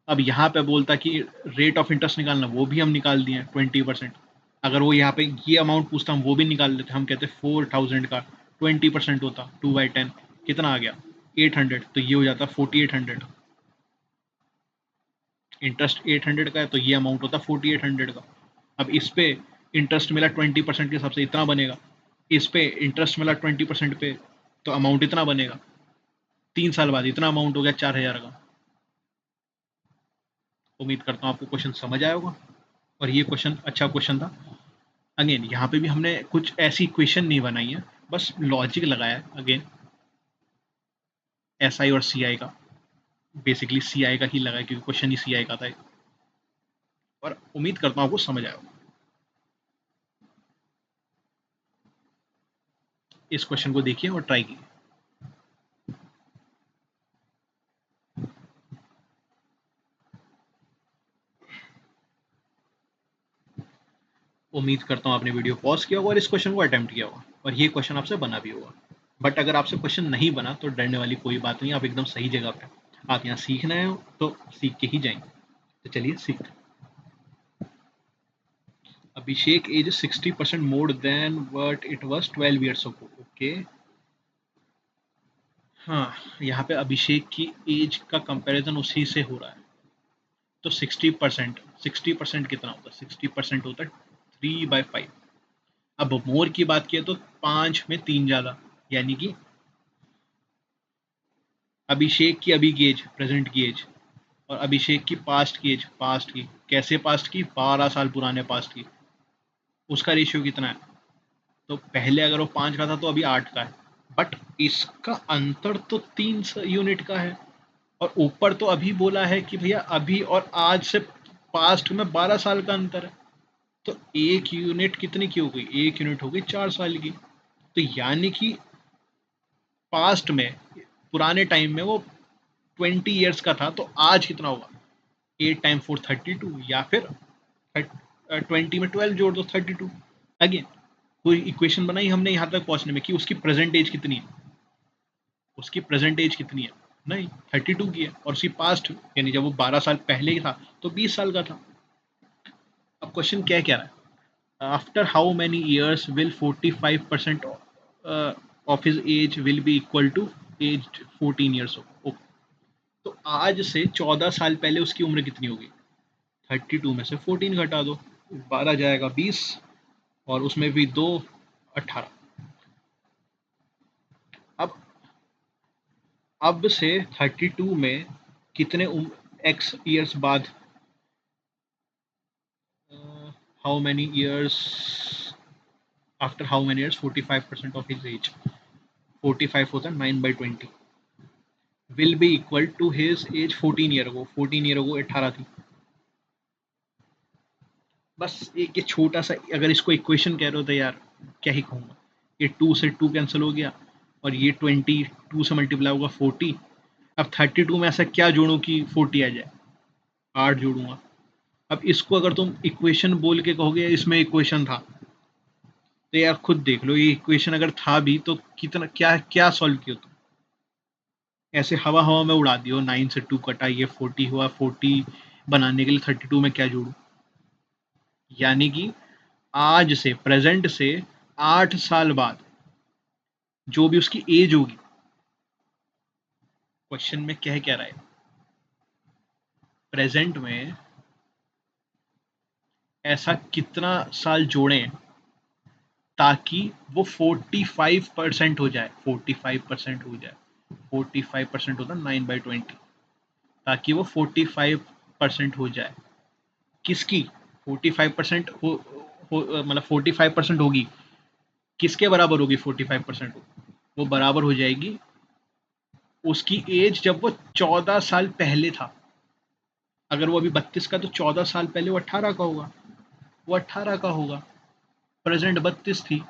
अब यहाँ पे बोलता कि रेट ऑफ इंटरेस्ट निकालना, वो भी हम निकाल दिए 20%। अगर वो यहाँ पे ये अमाउंट पूछता हम वो भी निकाल लेते, हम कहते 4000 का 20% होता 2/10, कितना आ गया 800, तो ये हो जाता 4800। इंटरेस्ट 800 का है तो ये अमाउंट होता 4800 का। अब इस पे इंटरेस्ट मिला 20% के हिसाब से इतना बनेगा, इस पे इंटरेस्ट मिला 20% पे तो अमाउंट इतना बनेगा, 3 साल बाद इतना अमाउंट हो गया 4000 का। उम्मीद करता हूँ आपको क्वेश्चन समझ आया होगा, और ये क्वेश्चन अच्छा क्वेश्चन था। अगेन यहाँ पे भी हमने कुछ ऐसी इक्वेशन नहीं बनाई है, बस लॉजिक लगाया है। अगेन एस आई और सी आई का, बेसिकली सी आई का ही लगाया क्योंकि क्वेश्चन ही सी आई का था, और उम्मीद करता हूँ आपको समझ आया होगा। इस क्वेश्चन को देखिए और ट्राई कीजिए। उम्मीद करता हूँ आपने वीडियो पॉज किया होगा और इस क्वेश्चन को अटेम्प्ट किया होगा और ये क्वेश्चन आपसे बना भी होगा। बट अगर आपसे क्वेश्चन नहीं बना तो डरने वाली कोई बात नहीं, आप एकदम सही जगह पे। आप यहाँ सीखना है तो सीख के ही जाएंगे। तो चलिए सीखते हैं। Abhishek as 60% more than what it was 12 years ago। Okay, हाँ, यहाँ पे अभिषेक की एज का कंपैरिजन उसी से हो रहा है। तो 60% कितना होता है? 60% होता है 3/5। अब मोर की बात किया तो 5 में 3 ज़्यादा, यानी कि अभिषेक की अभी की एज, प्रेजेंट की एज, और अभिषेक की पास्ट की एज, पास्ट की कैसे पास्ट की, 12 साल पुराने पास्ट की, उसका रेशियो कितना है? तो पहले अगर वो 5 का था तो अभी 8 का है। बट इसका अंतर तो 3 यूनिट का है। और ऊपर तो अभी बोला है कि भैया अभी और आज से पास्ट में 12 साल का अंतर है। तो एक यूनिट कितनी की हो गई? एक यूनिट हो गई 4 साल की। तो यानी कि पास्ट में, पुराने टाइम में वो 20 years का था, तो आज कितना होगा? 8 × 4 32, या फिर 20 में 12 जोड़ दो, 32। अगेन कोई इक्वेशन बनाई हमने यहाँ तक पहुंचने में कि उसकी प्रेजेंट एज कितनी है? उसकी प्रेजेंट एज कितनी है? नहीं, 32 की है। और उसकी पास्ट, यानी जब वो 12 साल पहले ही था तो 20 साल का था। अब क्वेश्चन क्या क्या रहा है? After how many years will 45% of his age will be equal to age 14 years हो? तो आज से 14 साल पहले उसकी उम्र कितनी होगी? 32 में से 14 घटा दो, 12 जाएगा 20, और उसमें भी 2, 18। अब से 32 में कितने एक्स ईयर्स बाद, how many years, after how many years 45% of his age, 45 होता है 9/20, will be equal to his age 14 year ago. 14 year ago 18 थी। बस एक ये छोटा सा, अगर इसको इक्वेशन कह रहे हो तो यार क्या ही कहूँगा। ये 2 से 2 कैंसिल हो गया, और ये 22 से मल्टीप्लाई होगा 40। अब 32 में ऐसा क्या जोड़ूं कि 40 आ जाए? 8 जोड़ूंगा। अब इसको अगर तुम इक्वेशन बोल के कहोगे इसमें इक्वेशन था, तो यार खुद देख लो, ये इक्वेशन अगर था भी तो कितना, क्या क्या सॉल्व किया तुम? ऐसे हवा हवा में उड़ा दियो। 9 से 2 कटा, ये 40 हुआ। 40 बनाने के लिए 32 में क्या जोड़ू? यानी कि आज से, प्रेजेंट से 8 साल बाद जो भी उसकी एज होगी, क्वेश्चन में कह क्या रहा है, प्रेजेंट में ऐसा कितना साल जोड़ें ताकि वो 45% हो जाए। 45% हो जाए, 45% होता है 9/20, ताकि वो 45% हो जाए। किसकी 45% मतलब 45% होगी, किसके बराबर होगी 45%? वो बराबर हो जाएगी उसकी एज जब वो 14 साल पहले था। अगर वो अभी 32 का, तो 14 साल पहले वो 18 का होगा। वो 18 का होगा, प्रेजेंट 32 थी,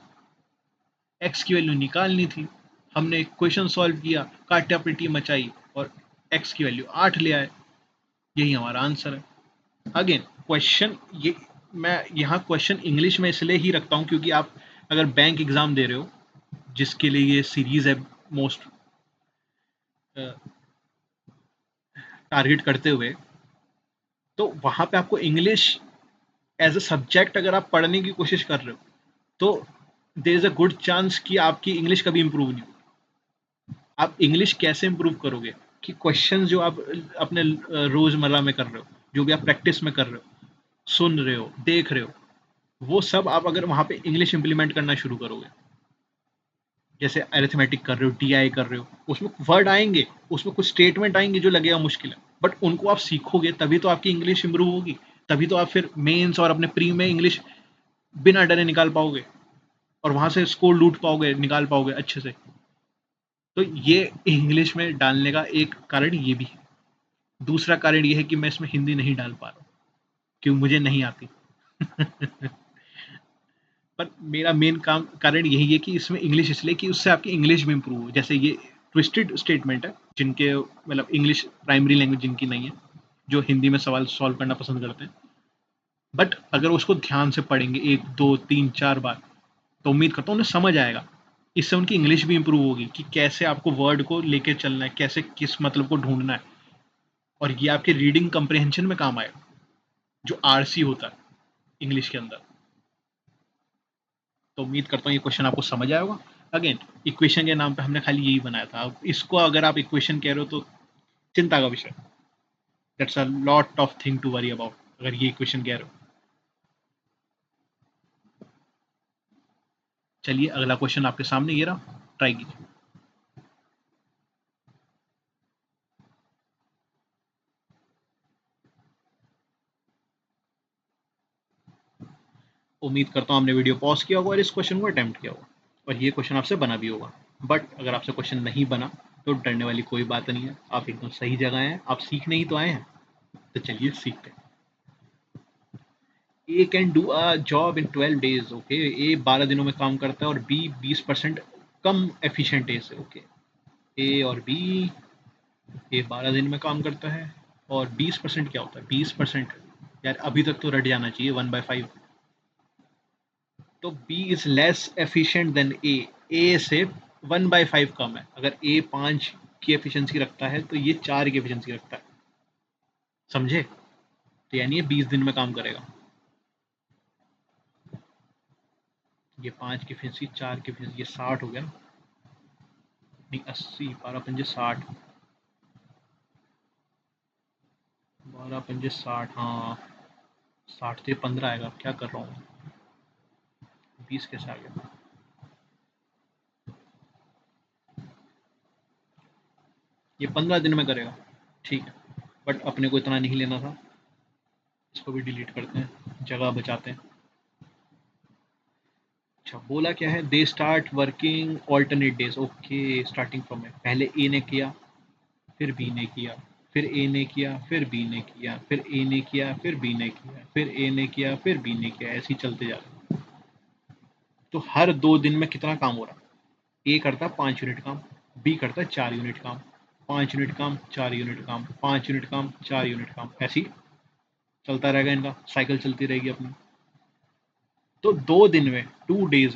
एक्स की वैल्यू निकालनी थी। हमने क्वेश्चन सॉल्व किया, काटा पिटी मचाई, और एक्स की वैल्यू 8 ले आए। यही हमारा आंसर है। अगेन क्वेश्चन, ये मैं यहाँ क्वेश्चन इंग्लिश में इसलिए ही रखता हूँ क्योंकि आप अगर बैंक एग्जाम दे रहे हो, जिसके लिए ये सीरीज है मोस्ट टारगेट करते हुए, तो वहाँ पे आपको इंग्लिश एज अ सब्जेक्ट अगर आप पढ़ने की कोशिश कर रहे हो, तो there is a good chance कि आपकी इंग्लिश कभी इंप्रूव नहीं होगी। आप इंग्लिश कैसे इंप्रूव करोगे? कि क्वेश्चंस जो आप अपने रोजमर्रा में कर रहे हो, जो भी आप प्रैक्टिस में कर रहे हो, सुन रहे हो, देख रहे हो, वो सब आप अगर वहां पे इंग्लिश इंप्लीमेंट करना शुरू करोगे, जैसे अरिथमेटिक कर रहे हो, टीआई कर रहे हो, उसमें वर्ड आएंगे, उसमें कुछ स्टेटमेंट आएंगे जो लगेगा मुश्किल है, बट उनको आप सीखोगे तभी तो आपकी इंग्लिश इंप्रूव होगी। तभी तो आप फिर मेंस और अपने प्री में इंग्लिश बिना डरे निकाल पाओगे, और वहां से स्कोर लूट पाओगे, निकाल पाओगे अच्छे से। तो ये इंग्लिश में डालने का एक कारण ये भी है। दूसरा कारण ये है कि मैं इसमें हिंदी नहीं डाल पा रहा हूँ, क्यों? मुझे नहीं आती। पर मेरा मेन कारण यही है कि इसमें इंग्लिश इसलिए कि उससे आपकी इंग्लिश भी इम्प्रूव हो। जैसे ये ट्विस्टेड स्टेटमेंट है, जिनके मतलब इंग्लिश प्राइमरी लैंग्वेज जिनकी नहीं है, जो हिंदी में सवाल सॉल्व करना पसंद करते हैं, बट अगर उसको ध्यान से पढ़ेंगे 1, 2, 3, 4 बार, तो उम्मीद करता हूँ उन्हें समझ आएगा। इससे उनकी इंग्लिश भी इम्प्रूव होगी कि कैसे आपको वर्ड को लेके चलना है, कैसे किस मतलब को ढूंढना है, और ये आपके रीडिंग कंप्रिहेंशन में काम आएगा, जो आरसी होता है इंग्लिश के अंदर। तो उम्मीद करता हूँ ये क्वेश्चन आपको समझ आया होगा। अगेन, इक्वेशन के नाम पे हमने खाली यही बनाया था। अब इसको अगर आप इक्वेशन कह रहे हो तो चिंता का विषय, that's a lot of thing to worry about, अगर ये इक्वेशन कह रहे हो। चलिए अगला क्वेश्चन आपके सामने ये रहा, ट्राई कीजिए। उम्मीद करता हूँ आपने वीडियो पॉज किया होगा और इस क्वेश्चन को अटेम्प्ट किया होगा, और ये क्वेश्चन आपसे बना भी होगा। बट अगर आपसे क्वेश्चन नहीं बना तो डरने वाली कोई बात नहीं है, आप एकदम सही जगह हैं, आप सीखने ही तो आए हैं। तो चलिए सीखते हैं। A can do a job in 12 days. Okay, A 12 दिनों में काम करता है और बी 20% कम एफिशिएंट है से। ओके, ए और बी, ए 12 दिन में काम करता है और 20% क्या होता है 20%? यार अभी तक तो रट जाना चाहिए 1/5। तो B is less efficient than A, A से 1/5 कम है। अगर ए 5 की एफिशिएंसी रखता है तो ये 4 की एफिशिएंसी रखता है, समझे? तो यानी ये 20 दिन में काम करेगा। ये 5 की एफिशिएंसी, 4 की एफिशिएंसी, ये 60 हो गया ना, नहीं 80, 12 पंजे 60, 12 पंजे 60, हाँ 60 से 15 आएगा। क्या कर रहा हूँ, 20 कैसे आ गया? ये 15 दिन में करेगा, ठीक है, बट अपने को इतना नहीं लेना था। इसको भी डिलीट करते हैं, जगह बचाते हैं। अच्छा, बोला क्या है, they start working alternate days. Okay, starting from है, पहले ए ने किया, फिर बी ने किया, फिर ए ने किया, फिर बी ने किया, फिर ए ने किया, फिर बी ने किया, फिर ए ने किया, फिर बी ने किया, ऐसे ही चलते जा रहे हैं। तो हर 2 दिन में कितना काम हो रहा है? ए करता है 5 यूनिट काम, बी करता है 4 यूनिट काम, 5 यूनिट काम, 4 यूनिट काम, 5 यूनिट काम, 4 यूनिट काम, ऐसे ही चलता रहेगा, इनका साइकिल चलती रहेगी अपनी। तो 2 दिन में, 2 डेज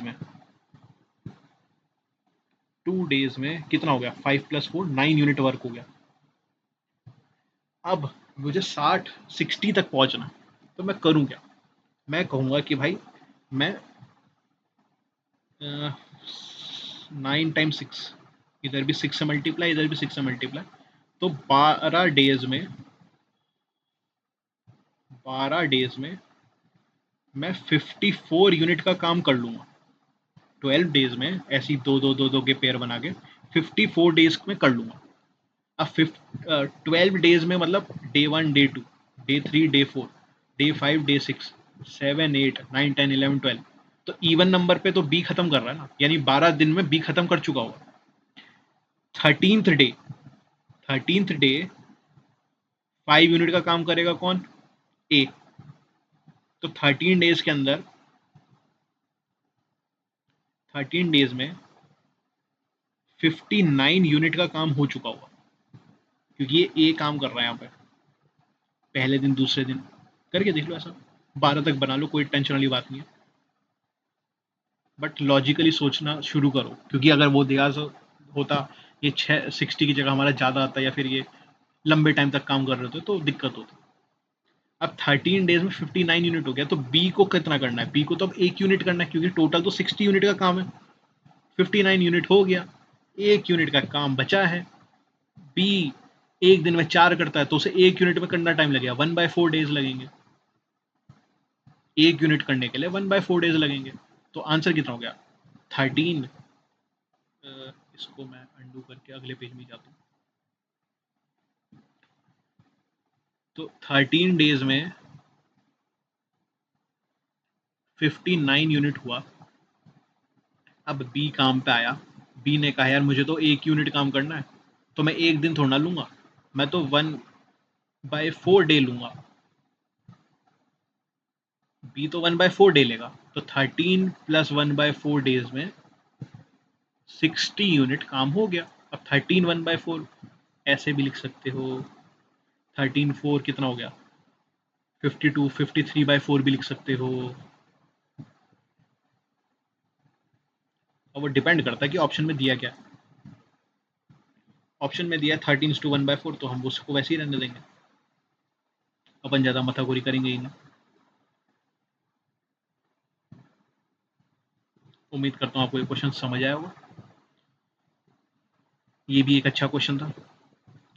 में कितना हो गया? 5 + 4 9 यूनिट वर्क हो गया। अब मुझे 60 तक पहुंचना है, तो मैं करूं क्या? मैं कहूंगा कि भाई मैं 9 × 6, इधर भी 6 से मल्टीप्लाई, इधर भी 6 से मल्टीप्लाई, तो 12 डेज में मैं 54 यूनिट का काम कर लूंगा। 12 डेज में ऐसी दो दो दो दो के पेयर बना के 54 डेज में कर लूंगा। अब 12 डेज में मतलब day 1, day 2, day 3, day 4, day 5, day 6, 7, 8, 9, 10, 11, 12, तो इवन नंबर पे तो बी खत्म कर रहा है ना, यानी 12 दिन में बी खत्म कर चुका होगा। 13th day, 13th day 5 unit का काम करेगा कौन? ए। तो 13 डेज के अंदर, 13 डेज में 59 यूनिट का काम हो चुका होगा, क्योंकि ये ए काम कर रहा है यहाँ पे, पहले दिन दूसरे दिन करके देख लो ऐसा। 12 तक बना लो, कोई टेंशन वाली बात नहीं है, बट लॉजिकली सोचना शुरू करो, क्योंकि अगर वो दियाज होता, ये 60 की जगह हमारा ज़्यादा आता, या फिर ये लंबे टाइम तक काम कर रहे होते तो दिक्कत होती। अब 13 डेज में 59 यूनिट हो गया, तो बी को कितना करना है? बी को तो अब 1 यूनिट करना है, क्योंकि टोटल तो 60 यूनिट का काम है। 59 यूनिट हो गया, 1 यूनिट का काम बचा है। बी 1 दिन में 4 करता है, तो उसे 1 यूनिट में करना टाइम लगेगा, 1/4 डेज लगेंगे। 1 यूनिट करने के लिए 1/4 डेज लगेंगे। तो आंसर कितना हो गया? 13। इसको मैं अंडू करके अगले पेज में जाता हूँ। तो 13 डेज में 59 यूनिट हुआ। अब बी काम पे आया, बी ने कहा यार मुझे तो 1 यूनिट काम करना है, तो मैं 1 दिन थोड़ा ना लूंगा, मैं तो 1/4 डे लूंगा। बी तो 1/4 डे लेगा, तो 13 + 1/4 डेज में 60 यूनिट काम हो गया। अब 13 1/4 ऐसे भी लिख सकते हो। 13 4 कितना हो गया, 52। 53/4 भी लिख सकते हो। और वो डिपेंड करता है कि ऑप्शन में दिया क्या है। ऑप्शन में दिया 13:1/4, तो हम उसको वैसे ही रहने देंगे, अपन ज़्यादा मथागोरी करेंगे ही नहीं। उम्मीद करता हूँ आपको ये क्वेश्चन समझ आया होगा। ये भी एक अच्छा क्वेश्चन था,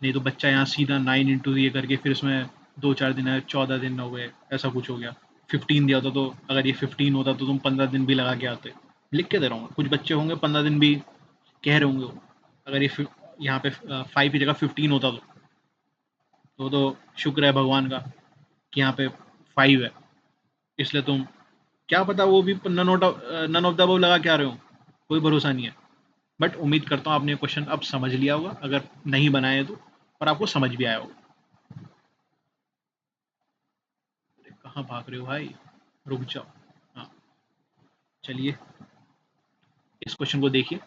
नहीं तो बच्चा यहाँ सीधा 9 इंटू ये करके फिर इसमें 2-4 दिन है, 14 दिन हो गए, ऐसा कुछ हो गया। 15 दिया होता तो अगर ये 15 होता तो तुम 15 दिन भी लगा के आते। लिख के दे रहा हूँ, कुछ बच्चे होंगे 15 दिन भी कह रहे होंगे वो। अगर ये यहाँ पे 5 की जगह 15 होता तो शुक्र है भगवान का कि यहाँ पे 5 है, इसलिए तुम क्या पता वो भी नन ऑफ द अबव लगा के आ रहे हो, कोई भरोसा नहीं है। बट उम्मीद करता हूँ आपने क्वेश्चन अब समझ लिया होगा, अगर नहीं बनाए तो, और आपको समझ भी आया होगा। कहाँ भाग रहे हो भाई, रुक जाओ। हाँ, चलिए इस क्वेश्चन को देखिए।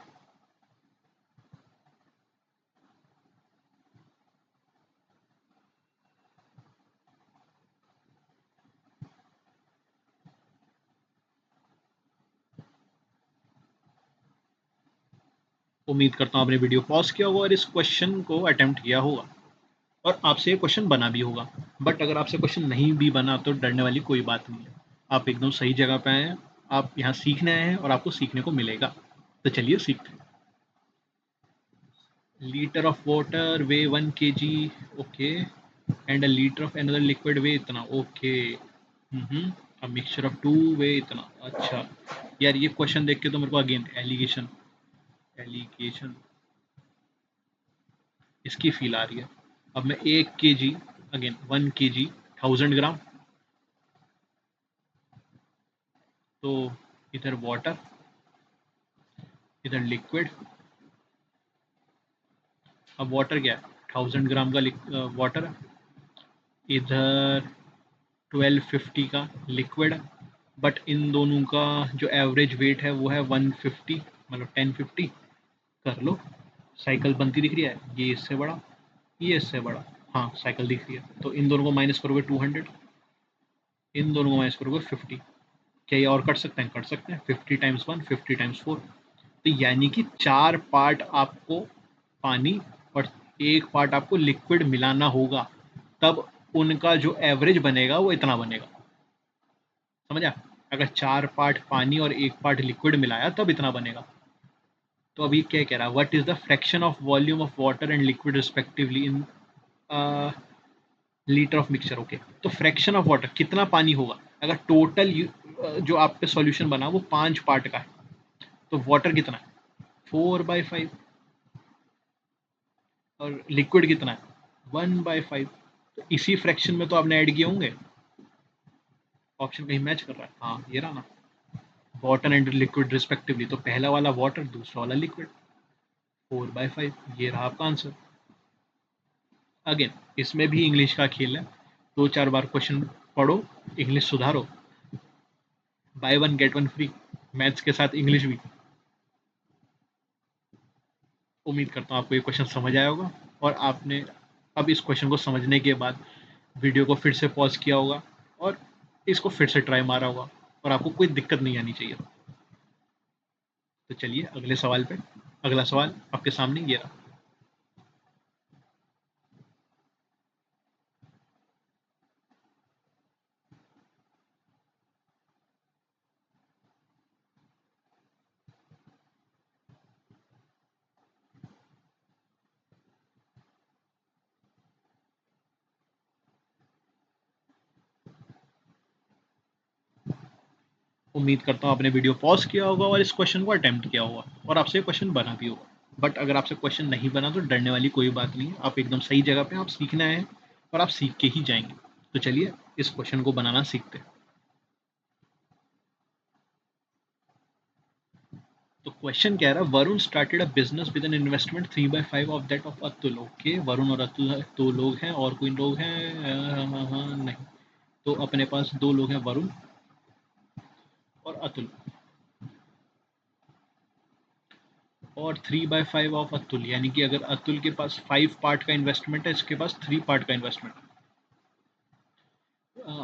उम्मीद करता हूँ आपने वीडियो पॉज किया होगा और इस क्वेश्चन को अटेम्प्ट किया होगा, और आपसे ये क्वेश्चन बना भी होगा। बट अगर आपसे क्वेश्चन नहीं भी बना तो डरने वाली कोई बात नहीं है, आप एकदम सही जगह पे आए हैं। आप यहाँ सीखने आए हैं और आपको सीखने को मिलेगा। तो चलिए सीखते हैं। Litre of water weigh 1 kg, okay, and a litre of another liquid weigh इतना, okay. A mixture of two weigh इतना, अच्छा। यार ये क्वेश्चन देख के तो मेरे को अगेन एलिगेशन एलिगेशन इसकी फील आ रही है। अब मैं 1 kg, अगेन 1 kg 1000 ग्राम, तो इधर वाटर, इधर लिक्विड। अब वाटर क्या है, 1000 ग्राम का वाटर है, इधर 1250 का लिक्विड है। बट इन दोनों का जो एवरेज वेट है वो है 150, मतलब 1050। कर लो, साइकिल बनती दिख रही है, ये इससे बड़ा, ये इससे बड़ा। हाँ साइकिल दिख रही है, तो इन दोनों को माइनस करोगे 200, इन दोनों को माइनस करोगे 50। क्या ये और कट सकते हैं, कट सकते हैं। 50 टाइम्स 1, 50 टाइम्स 4, तो यानी कि 4 पार्ट आपको पानी और 1 पार्ट आपको लिक्विड मिलाना होगा, तब उनका जो एवरेज बनेगा वो इतना बनेगा। समझा, अगर 4 पार्ट पानी और 1 पार्ट लिक्विड मिलाया तब इतना बनेगा। तो अभी क्या कह रहा है, what is the fraction of volume of water and liquid respectively in litre of mixture, okay. तो फ्रैक्शन ऑफ वाटर कितना पानी होगा, अगर टोटल जो आपके सॉल्यूशन बना वो 5 पार्ट का है, तो वाटर कितना है, 4/5, और लिक्विड कितना है, 1/5। तो इसी फ्रैक्शन में तो आपने ऐड किए होंगे। ऑप्शन कहीं मैच कर रहा है, हाँ ये रहा ना, वाटर एंड लिक्विड रिस्पेक्टिवली, तो पहला वाला वाटर, दूसरा वाला लिक्विड, 4/5, ये रहा आपका आंसर। अगेन इसमें भी इंग्लिश का खेल है, 2-4 बार क्वेश्चन पढ़ो, इंग्लिश सुधारो, by one get one free, maths के साथ इंग्लिश भी। उम्मीद करता हूँ आपको ये क्वेश्चन समझ आया होगा, और आपने अब इस क्वेश्चन को समझने के बाद वीडियो को फिर से पॉज किया होगा और इसको फिर से ट्राई मारा होगा, और आपको कोई दिक्कत नहीं आनी चाहिए। तो चलिए अगले सवाल पे। अगला सवाल आपके सामने ये रहा। उम्मीद करता हूँ आपने वीडियो पॉज किया होगा और इस क्वेश्चन को अटेम्प्ट किया होगा, और आपसे क्वेश्चन बना भी होगा। बट अगर आपसे क्वेश्चन नहीं बना तो डरने वाली कोई बात नहीं है, आप एकदम सही जगह पे, आप सीखने आए हैं और आप सीख के ही जाएंगे। तो चलिए इस क्वेश्चन को बनाना सीखते हैं। तो क्वेश्चन कह रहा है, Varun started a business with an investment 3/5 of that of Atul, okay. Varun और अतुल दो लोग हैं, और कोई लोग हैं, नहीं। तो अपने पास दो लोग हैं, वरुण और अतुल, और 3/5 ऑफ अतुल, यानी कि अगर अतुल के पास 5 पार्ट का इन्वेस्टमेंट है, इसके पास 3 पार्ट का इन्वेस्टमेंट है।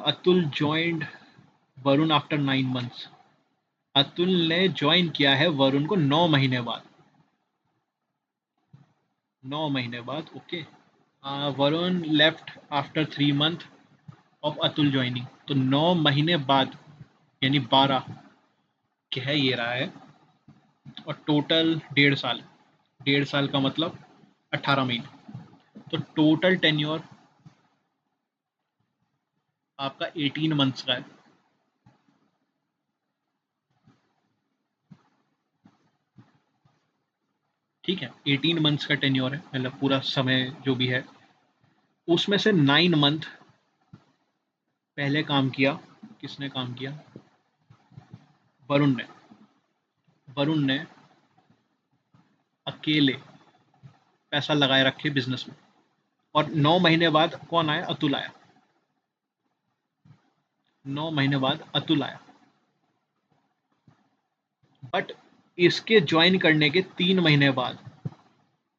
Atul joined Varun after 9 months. Atul ने ज्वाइन किया है वरुण को 9 महीने बाद। 9 महीने बाद, okay. Varun left after 3 month of Atul joining, तो 9 महीने बाद यानी 12 कह ये रहा है, और टोटल 1.5 साल। 1.5 साल का मतलब 18 महीने, तो टोटल टेन्योर आपका 18 मंथ्स का है। ठीक है, 18 मंथ्स का टेन्योर है, मतलब पूरा समय जो भी है, उसमें से 9 मंथ पहले काम किया। किसने काम किया? वरुण ने। वरुण ने अकेले पैसा लगाए रखे बिजनेस में, और 9 महीने बाद कौन आया? अतुल आया। 9 महीने बाद अतुल आया, बट इसके ज्वाइन करने के 3 महीने बाद,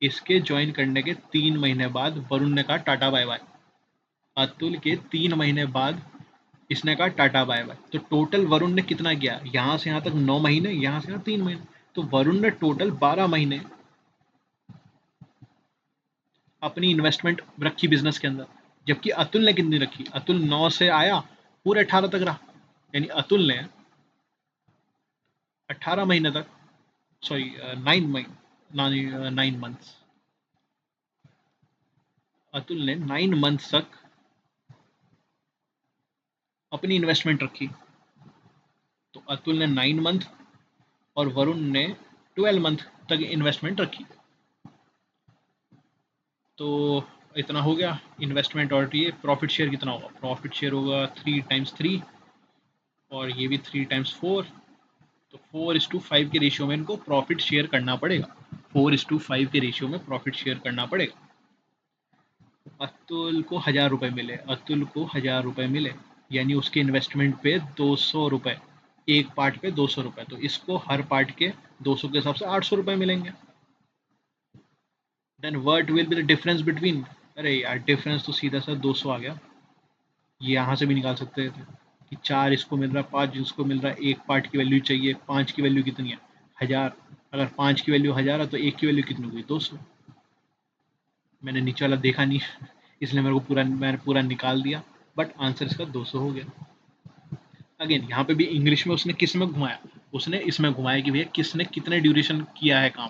इसके ज्वाइन करने के 3 महीने बाद वरुण ने कहा टाटा बाय बाय। अतुल के 3 महीने बाद इसने कहा टाटा बाय बाय, तो टोटल वरुण ने कितना किया? यहां से यहां तक 9 महीने, यहां से यहां 3 महीने, तो वरुण ने टोटल 12 महीने अपनी इन्वेस्टमेंट रखी बिजनेस के अंदर। जबकि अतुल ने कितनी रखी? अतुल 9 से आया, पूरे 18 तक रहा, यानी अतुल ने 18 महीने तक, सॉरी 9 महीने, 9 मंथ्स, अतुल ने 9 मंथ्स तक अपनी इन्वेस्टमेंट रखी। तो अतुल ने 9 मंथ और वरुण ने 12 मंथ तक इन्वेस्टमेंट रखी। तो इतना हो गया इन्वेस्टमेंट, और ये प्रॉफिट शेयर कितना होगा? प्रॉफिट शेयर होगा 3 × 3, और ये भी 3 × 4, तो 4:5 के रेशियो में इनको प्रॉफिट शेयर करना पड़ेगा। 4:5 के रेशियो में प्रॉफिट शेयर करना पड़ेगा। अतुल को 1,000 रुपये मिले, अतुल को 1,000 रुपये मिले, यानी उसके इन्वेस्टमेंट पे 200 रुपये, एक पार्ट पे 200 रुपये, तो इसको हर पार्ट के 200 के हिसाब से 800 रुपये मिलेंगे। Then what will be the difference between, अरे यार डिफरेंस तो सीधा सा 200 आ गया। ये यहाँ से भी निकाल सकते थे कि 4 इसको मिल रहा है, 5 इसको मिल रहा है, एक पार्ट की वैल्यू चाहिए, 5 की वैल्यू कितनी है? 1,000। अगर 5 की वैल्यू 1,000 है तो एक की वैल्यू कितनी हुई? 200। मैंने नीचे वाला देखा नहीं इसलिए मैंने पूरा निकाल दिया, बट आंसर इसका 200 हो गया। अगेन यहाँ पे भी इंग्लिश में उसने किस में घुमाया? उसने इसमें घुमाया कि भैया किसने कितने ड्यूरेशन किया है काम।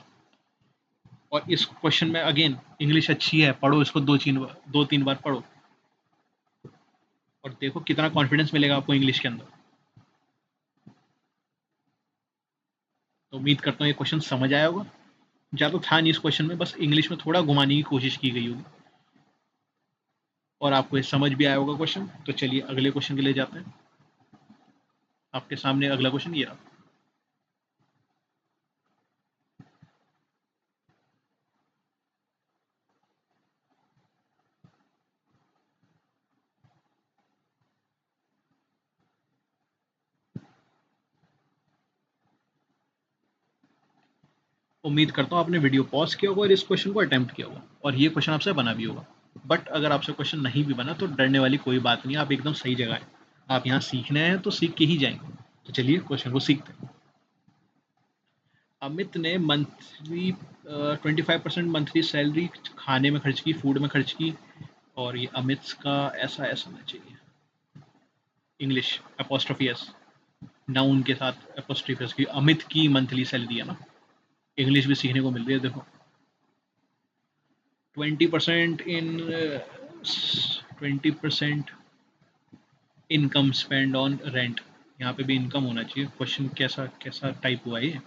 और इस क्वेश्चन में अगेन इंग्लिश अच्छी है, पढ़ो इसको 2-3 बार पढ़ो, और देखो कितना कॉन्फिडेंस मिलेगा आपको इंग्लिश के अंदर। तो उम्मीद करता हूँ ये क्वेश्चन समझ आया होगा। ज़्यादा था नहीं इस क्वेश्चन में, बस इंग्लिश में थोड़ा घुमाने की कोशिश की गई होगी, और आपको ये समझ भी आया होगा क्वेश्चन। तो चलिए अगले क्वेश्चन के लिए जाते हैं। आपके सामने अगला क्वेश्चन ये रहा। उम्मीद करता हूँ आपने वीडियो पॉज किया होगा और इस क्वेश्चन को अटेम्प्ट किया होगा, और ये क्वेश्चन आपसे बना भी होगा। बट अगर आपसे क्वेश्चन नहीं भी बना तो डरने वाली कोई बात नहीं है, आप एकदम सही जगह है। आप यहाँ सीखने हैं तो सीख के ही जाएंगे। तो चलिए क्वेश्चन को सीखते हैं। अमित ने मंथली 25% मंथली सैलरी खाने में खर्च की, फूड में खर्च की, और ये अमित का ऐसा ऐसा होना चाहिए, इंग्लिश अपोस्ट्रोफी एस, नाउन के साथ अपोस्ट्रोफी एस की। अमित की मंथली सैलरी है ना, इंग्लिश भी सीखने को मिल रही है देखो। 20% इन 20% इनकम स्पेंड ऑन रेंट, यहाँ पे भी इनकम होना चाहिए। क्वेश्चन कैसा कैसा टाइप हुआ ये?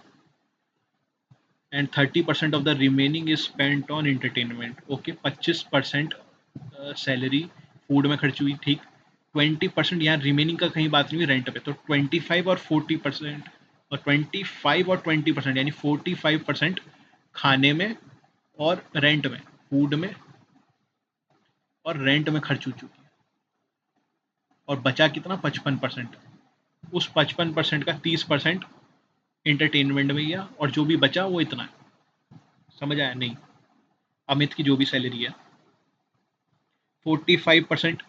And 30% of the remaining is spent on entertainment, okay. 25% salary food में खर्च हुई, ठीक। 20% यहाँ रिमेनिंग का कहीं बात नहीं हुई रेंट पे, तो 25 और 40%, और 25 और 20% यानी 45% खाने में और रेंट में, फूड में और रेंट में खर्च हो चुकी है। और बचा कितना? 55%। उस 55% का 30% एंटरटेनमेंट में गया और जो भी बचा वो इतना है। समझ आया? नहीं, अमित की जो भी सैलरी है 45%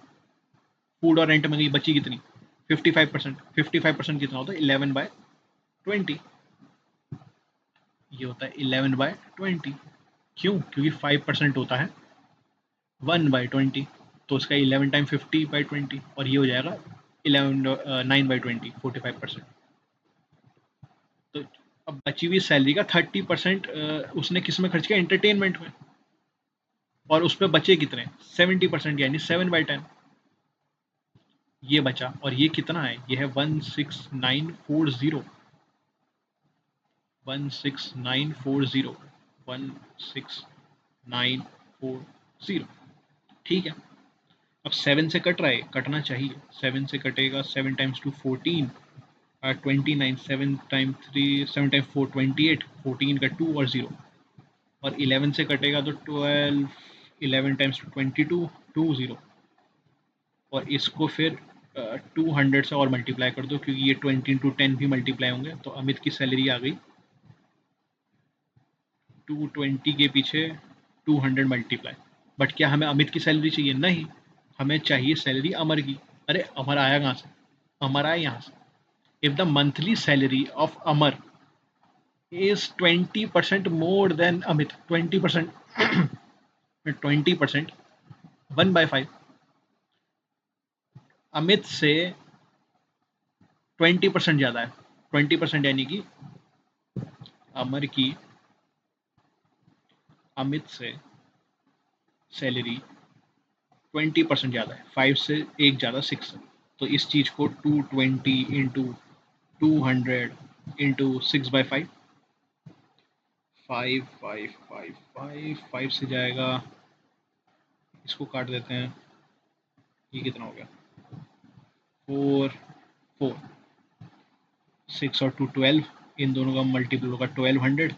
फूड और रेंट में गई, बची कितनी? 55%। 55% कितना होता है? 11/20। ये होता है 11/20। क्यों? क्योंकि 5% होता है 1/20, तो उसका 11 टाइम 50/20 और ये हो जाएगा 9/20, 45%। तो अब बची हुई सैलरी का 30% उसने किस में खर्च किया? एंटरटेनमेंट में। और उस पर बचे कितने? 70%, यानी 7/10 ये बचा। और ये कितना है? ये है 16940। 16940। 16940। ठीक है। अब 7 से कट रहा है, कटना चाहिए। 7 से कटेगा, 7 टाइम्स 2 14, 29, 7 टाइम 3, 7 टाइम 4 28, 14 का 2 और 0। और 11 से कटेगा तो 12, 11 टाइम्स 22, 20। और इसको फिर 200 से और मल्टीप्लाई कर दो, क्योंकि ये 20 × 10 भी मल्टीप्लाई होंगे। तो अमित की सैलरी आ गई 220 के पीछे 200 मल्टीप्लाई। बट क्या हमें अमित की सैलरी चाहिए? नहीं, हमें चाहिए सैलरी अमर की। अरे अमर आया कहाँ से? अमर आया यहाँ से। If the monthly salary of Amar is 20% more than Amit, 20%, 20%, 1/5। Amit से 20% ज्यादा है। 20% यानी कि अमर की अमित से सैलरी 20% ज्यादा है। 5 से एक ज्यादा 6 है। तो इस चीज को 220 इंटू 200 इंटू 6/5, 5 से जाएगा। इसको काट देते हैं। ये कितना हो गया? 4, 4, 6 और 2 12। इन दोनों का मल्टीपल होगा 1200।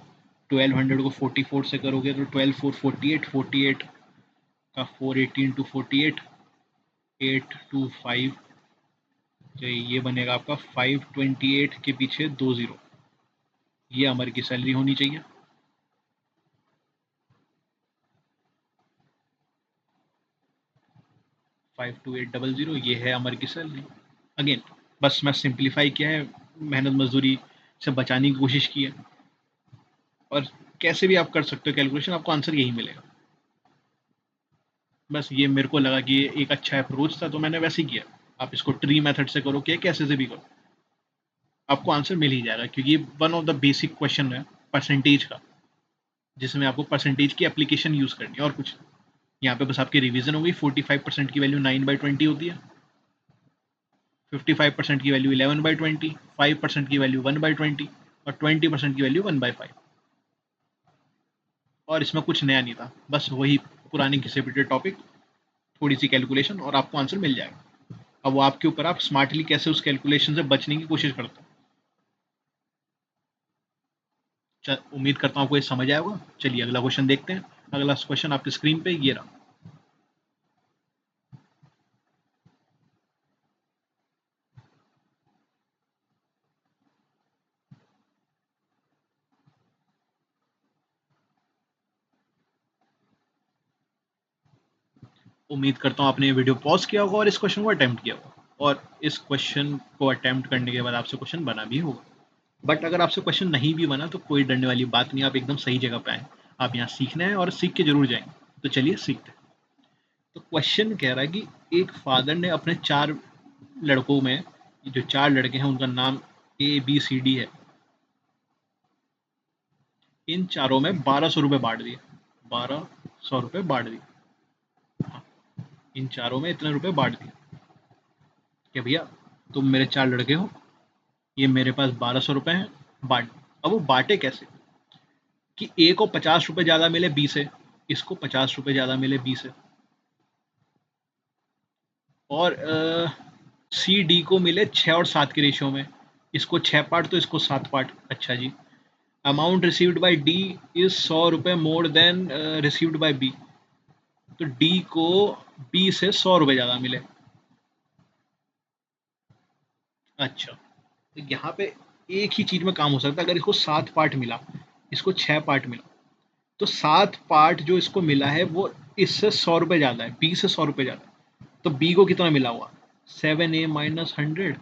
1200 को 44 से करोगे तो 12 4 48, 48 का 480 इंटू 48, 825। तो ये बनेगा आपका 528 के पीछे 20। ये अमर की सैलरी होनी चाहिए। 52800, ये है अमर की सैलरी। अगेन बस मैं सिंप्लीफाई किया है, मेहनत मजदूरी से बचाने की कोशिश की है। और कैसे भी आप कर सकते हो कैलकुलेशन, आपको आंसर यही मिलेगा। बस ये मेरे को लगा कि ये एक अच्छा अप्रोच था, तो मैंने वैसे ही किया। आप इसको ट्री मेथड से करो, क्या कैसे से भी करो, आपको आंसर मिल ही जाएगा, क्योंकि ये one of the basic question है परसेंटेज का, जिसमें आपको परसेंटेज की एप्लीकेशन यूज करनी है और कुछ। यहाँ पे बस आपकी रिवीजन होगी। 45% की वैल्यू 9/20 होती है, 55% की वैल्यू 11/20, 5% की वैल्यू 1/20 और 20% की वैल्यू 1/5। और इसमें कुछ नया नहीं था, बस वही पुरानी घिसे पिटे टॉपिक, थोड़ी सी कैलकुलेशन और आपको आंसर मिल जाएगा। अब वो आपके ऊपर, आप स्मार्टली कैसे उस कैलकुलेशन से बचने की कोशिश करते हो। उम्मीद करता हूँ आपको ये समझ आया होगा। चलिए अगला क्वेश्चन देखते हैं। अगला क्वेश्चन आपकी स्क्रीन पे ये रहा। उम्मीद करता हूँ आपने ये वीडियो पॉज किया होगा और इस क्वेश्चन को अटेम्प्ट किया होगा, और इस क्वेश्चन को अटेम्प्ट करने के बाद आपसे क्वेश्चन बना भी होगा। बट अगर आपसे क्वेश्चन नहीं भी बना तो कोई डरने वाली बात नहीं, आप एकदम सही जगह पे आए। आप यहाँ सीखना है और सीख के जरूर जाएंगे। तो चलिए सीखते हैं। तो क्वेश्चन कह रहा है कि एक फादर ने अपने 4 लड़कों में, जो 4 लड़के हैं उनका नाम ABCD है, इन चारों में 1200 रुपये बांट दिए। 1200 रुपये बांट दिए। हाँ, इन चारों में इतने रुपए बांट दिए कि भैया तुम मेरे 4 लड़के हो, ये मेरे पास 1200 रुपये हैं, बांट। अब वो बांटे कैसे? कि ए को 50 रुपये ज्यादा मिले बी से, इसको 50 रुपये ज्यादा मिले बी से, और सी डी को मिले 6 और 7 के रेशियो में, इसको 6 पार्ट तो इसको 7 पार्ट। अच्छा जी। Amount received by D is 100 रुपये more than received by B. तो डी को बी से 100 रुपये ज्यादा मिले। अच्छा, तो यहाँ पे एक ही चीज में काम हो सकता है। अगर इसको 7 पार्ट मिला, इसको 6 पार्ट मिला, तो 7 पार्ट जो इसको मिला है वो इससे 100 रुपये ज्यादा है, बी से 100 रुपये ज्यादा है। तो बी को कितना मिला हुआ? 7a - 100।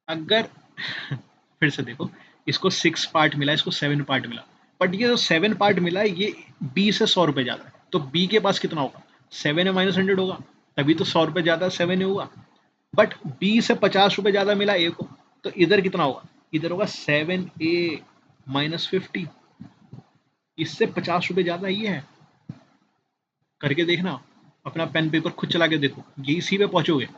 अगर फिर से देखो, इसको 6 पार्ट मिला, इसको 7 पार्ट मिला, बट ये जो 7 पार्ट मिला है ये बी से 100 रुपये ज्यादा है। तो बी के पास कितना होगा? 7a - 100 होगा, तभी तो 100 रुपये ज्यादा 7a हुआ। बट बी से 50 रुपये ज्यादा मिला ए को, तो इधर कितना होगा? इधर होगा 7a - 50। इससे 50 रुपये ज्यादा ये है। करके देखना, अपना पेन पेपर खुद चला के देखो, ये इसी पे पहुंचोगे।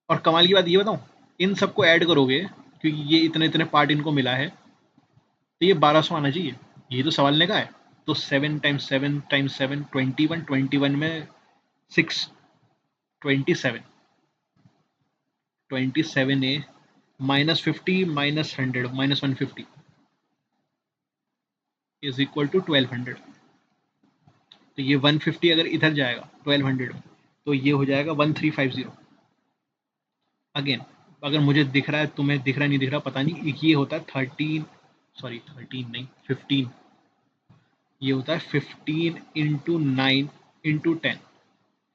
और कमाल की बात ये बताऊं, इन सबको ऐड करोगे, क्योंकि ये इतने इतने पार्ट इनको मिला है, तो ये 1200 आना चाहिए। ये तो सवाल ने का है। तो 7 × 7 × 7 21, 21 में 6, 27, 27a -50 -100 -150 इज इक्वल टू 1200। तो ये 150 अगर इधर जाएगा 1200 में, तो ये हो जाएगा 1350। अगेन, अगर मुझे दिख रहा है, तुम्हें दिख रहा नहीं दिख रहा पता नहीं, ये होता है 13, सॉरी 13 नहीं 15, ये होता है 15 × 9 × 10।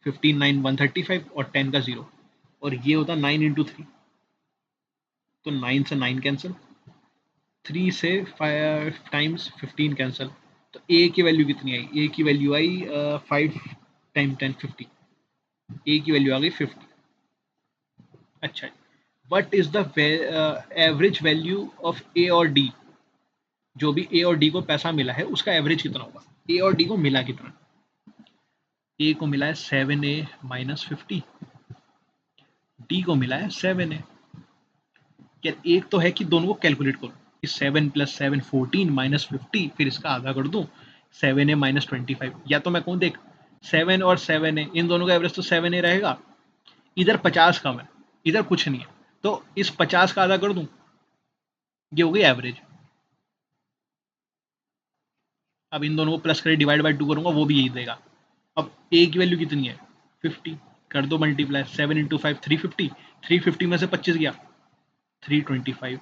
15 9 135 और 10 का 0, और ये होता है 9 × 3। तो 9 से 9 कैंसिल, 3 से 5 टाइम्स 15 कैंसिल। तो ए की वैल्यू कितनी आई? ए की वैल्यू आई 5 टाइम 10 50। ए की वैल्यू आ गई 50। अच्छा, what is the average value of A और डी? जो भी ए और डी को पैसा मिला है उसका एवरेज कितना होगा? ए और डी को मिला कितना? ए को मिला है 7a - 50, डी को मिला है 7a। यार एक तो है कि दोनों को कैलकुलेट करो कि 7 + 7 14 -50, फिर इसका आधा कर दूं 7a - 25। या तो मैं कहूँ देख, 7 और 7a इन दोनों का एवरेज तो 7a रहेगा। इधर 50 कम है, इधर कुछ नहीं है, तो इस 50 का आधा कर दूं, ये हो गई एवरेज। अब इन दोनों को प्लस करके डिवाइड बाई 2 करूंगा, वो भी यही देगा। अब ए की वैल्यू कितनी है? 50। कर दो मल्टीप्लाई, 7 × 5 350, 350 में से 25 गया 325।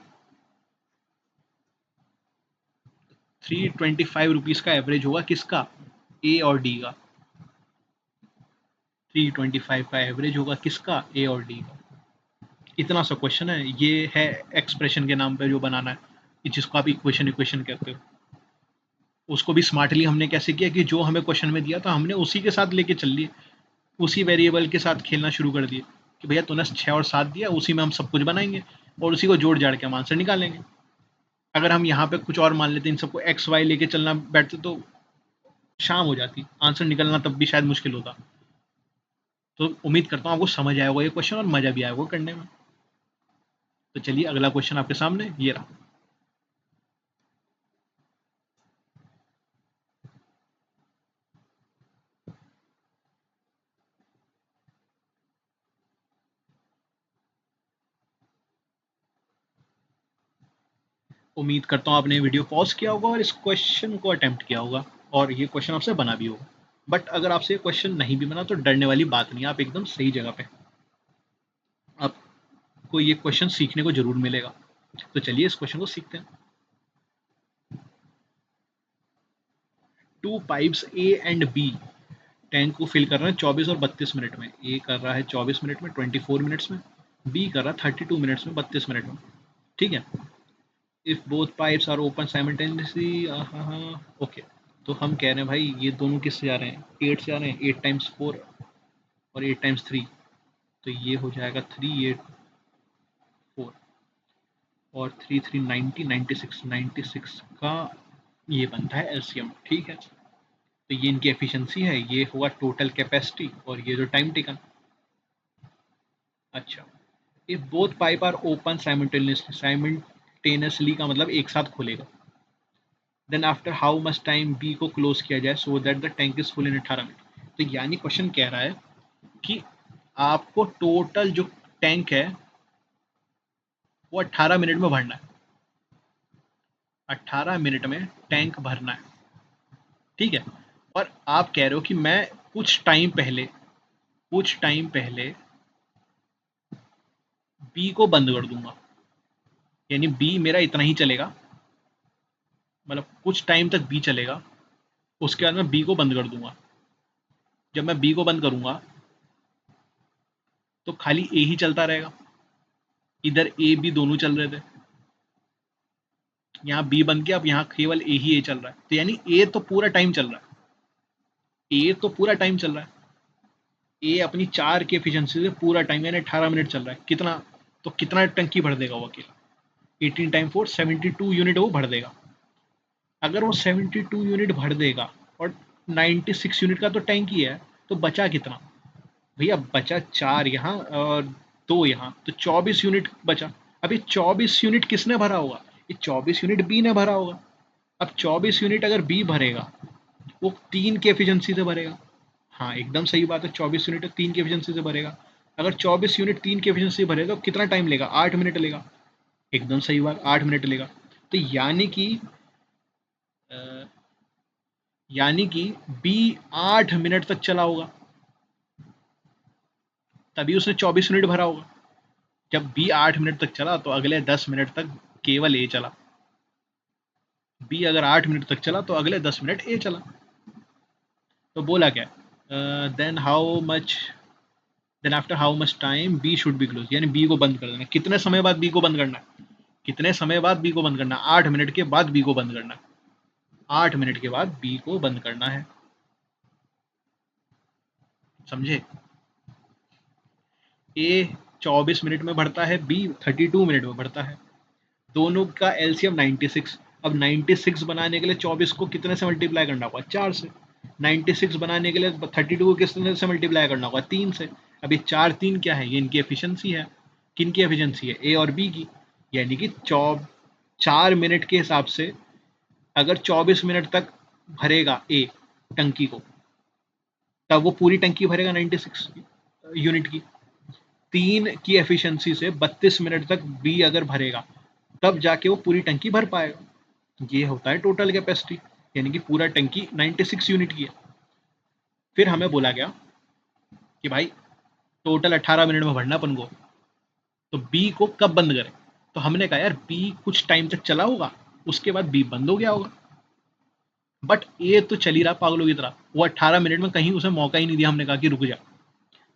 325 रुपीज का एवरेज होगा किसका? ए और डी का। 325 का एवरेज होगा किसका? ए और डी का। इतना सा क्वेश्चन है, ये है एक्सप्रेशन के नाम पे जो बनाना है, जिसको आप इक्वेशन इक्वेशन कहते हो। उसको भी स्मार्टली हमने कैसे किया कि जो हमें क्वेश्चन में दिया था हमने उसी के साथ लेके चल लिए, उसी वेरिएबल के साथ खेलना शुरू कर दिए कि भैया तूने 6 और 7 दिया, उसी में हम सब कुछ बनाएंगे और उसी को जोड़ जाड़ के हम आंसर निकालेंगे। अगर हम यहाँ पे कुछ और मान लेते, इन सबको एक्स वाई लेके चलना बैठते, तो शाम हो जाती, आंसर निकलना तब भी शायद मुश्किल होता। तो उम्मीद करता हूँ आपको समझ आया होगा ये क्वेश्चन और मजा भी आया होगा करने में। तो चलिए अगला क्वेश्चन आपके सामने ये रहा। उम्मीद करता हूँ आपने वीडियो पॉज किया होगा और इस क्वेश्चन को अटेम्प्ट किया होगा, और ये क्वेश्चन आपसे बना भी होगा। बट अगर आपसे ये क्वेश्चन नहीं भी बना तो डरने वाली बात नहीं है, आप एकदम सही जगह पे। आपको ये क्वेश्चन सीखने को जरूर मिलेगा। तो चलिए इस क्वेश्चन को सीखते हैं। Two pipes A and B tank को फिल कर रहे हैं 24 और 32 मिनट में। ए कर रहा है 24 मिनट में 24 मिनट्स में, बी कर रहा है 32 मिनट्स में 32 मिनट में। ठीक है। If both pipes are open simultaneously, okay. तो हम कह रहे हैं भाई ये दोनों किससे जा रहे हैं? 8 से जा रहे हैं, 8 टाइम्स 4 और 8 टाइम्स 3, तो ये हो जाएगा 3 8 4 और 3 3 90 96 96 का ये बनता है एलसीएम। ठीक है। तो ये इनकी एफिशिएंसी है, ये होगा टोटल कैपेसिटी और ये जो टाइम टेकन। अच्छा, if both pipe are open simultaneously, simultaneously का मतलब एक साथ खुलेगा, then after how much time B को क्लोज किया जाए so that the tank is full in 18 minute. तो यानी क्वेश्चन कह रहा है कि आपको टोटल जो टैंक है वो 18 मिनट में भरना है। 18 मिनट में टैंक भरना है। ठीक है। और आप कह रहे हो कि मैं कुछ टाइम पहले बी को बंद कर दूंगा, यानी बी मेरा इतना ही चलेगा, मतलब कुछ टाइम तक बी चलेगा, उसके बाद मैं बी को बंद कर दूंगा। जब मैं बी को बंद करूंगा तो खाली ए ही चलता रहेगा, इधर ए बी दोनों चल रहे थे, यहाँ बी बंद किया, अब यहाँ केवल ए ही ए चल रहा है, तो यानी ए तो पूरा टाइम चल रहा है, ए तो पूरा टाइम चल रहा है, ए अपनी 4 की एफिशिएंसी से पूरा टाइम यानी 18 मिनट चल रहा है। कितना, तो कितना टंकी भर देगा वो अकेला? 18 टाइम 4 72 यूनिट वो भर देगा। अगर वो 72 यूनिट भर देगा और 96 यूनिट का तो टैंकी है, तो बचा कितना भैया? बचा 4 यहाँ और 2 यहाँ, तो 24 यूनिट बचा। अब ये 24 यूनिट किसने भरा होगा? ये 24 यूनिट बी ने भरा होगा। अब 24 यूनिट अगर बी भरेगा, वो 3 की एफिशिएंसी से भरेगा। हाँ, एकदम सही बात है, 24 यूनिट 3 की एफिशिएंसी से भरेगा। अगर 24 यूनिट 3 की एफिशिएंसी से भरेगा तो कितना टाइम लेगा? 8 मिनट लेगा। एकदम सही बात, 8 मिनट लेगा। तो अ, यानी कि बी 8 मिनट तक चला होगा, तभी उसने 24 यूनिट भरा होगा। जब बी 8 मिनट तक चला तो अगले 10 मिनट तक केवल ए चला। बी अगर 8 मिनट तक चला तो अगले 10 मिनट ए चला। तो बोला क्या? Then after how much time B should be close, यानी बी को बंद कर देना। कितने समय बाद बी को बंद करना है? कितने समय बाद बी को बंद करना? 8 मिनट के बाद बी को बंद करना है। 8 मिनट के बाद बी को बंद करना है, समझे? ए 24 मिनट में बढ़ता है, बी 32 मिनट में बढ़ता है। दोनों का एलसीएम 96। अब 96 बनाने के लिए 24 को कितने से मल्टीप्लाई करना होगा? 4 से। 96 बनाने के लिए 32 को कितने से मल्टीप्लाई करना होगा? 3 से। अब ये 4 3 क्या है? ये इनकी एफिशिएंसी है। किन की एफिशिएंसी है? ए और बी की। यानी कि 4 मिनट के हिसाब से अगर 24 मिनट तक भरेगा ए टंकी को, तब वो पूरी टंकी भरेगा 96 यूनिट की। 3 की एफिशिएंसी से 32 मिनट तक बी अगर भरेगा, तब जाके वो पूरी टंकी भर पाएगा। ये होता है टोटल कैपेसिटी, यानी कि पूरा टंकी 96 यूनिट की है। फिर हमें बोला गया कि भाई टोटल 18 मिनट में भरना अपन को, तो बी को कब बंद करें? तो हमने कहा यार बी कुछ टाइम तक चला होगा, उसके बाद बी बंद हो गया होगा। बट ए तो चल ही रहा पागलों की तरह, वो 18 मिनट में कहीं उसे मौका ही नहीं दिया हमने कहा कि रुक जा।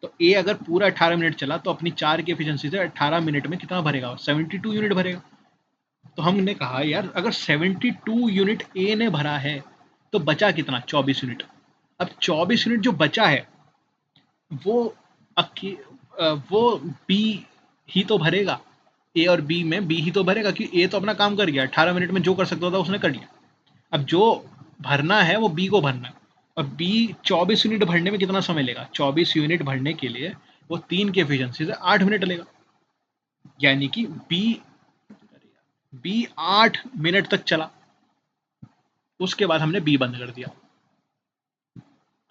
तो ए अगर पूरा 18 मिनट चला तो अपनी 4 की एफिशिएंसी से 18 मिनट में कितना भरेगा? 72 यूनिट भरेगा। तो हमने कहा यार अगर 72 यूनिट ए ने भरा है तो बचा कितना? 24 यूनिट। अब 24 यूनिट जो बचा है वो वो बी ही तो भरेगा। ए और बी में बी ही तो भरेगा, कि ए तो अपना काम कर गया, 18 मिनट में जो कर सकता था उसने कर लिया। अब जो भरना है वो बी को भरना है, और बी 24 यूनिट भरने में कितना समय लेगा? 24 यूनिट भरने के लिए वो 3 की एफिशिएंसी से 8 मिनट लेगा, यानी कि बी 8 मिनट तक चला। उसके बाद हमने बी बंद कर दिया,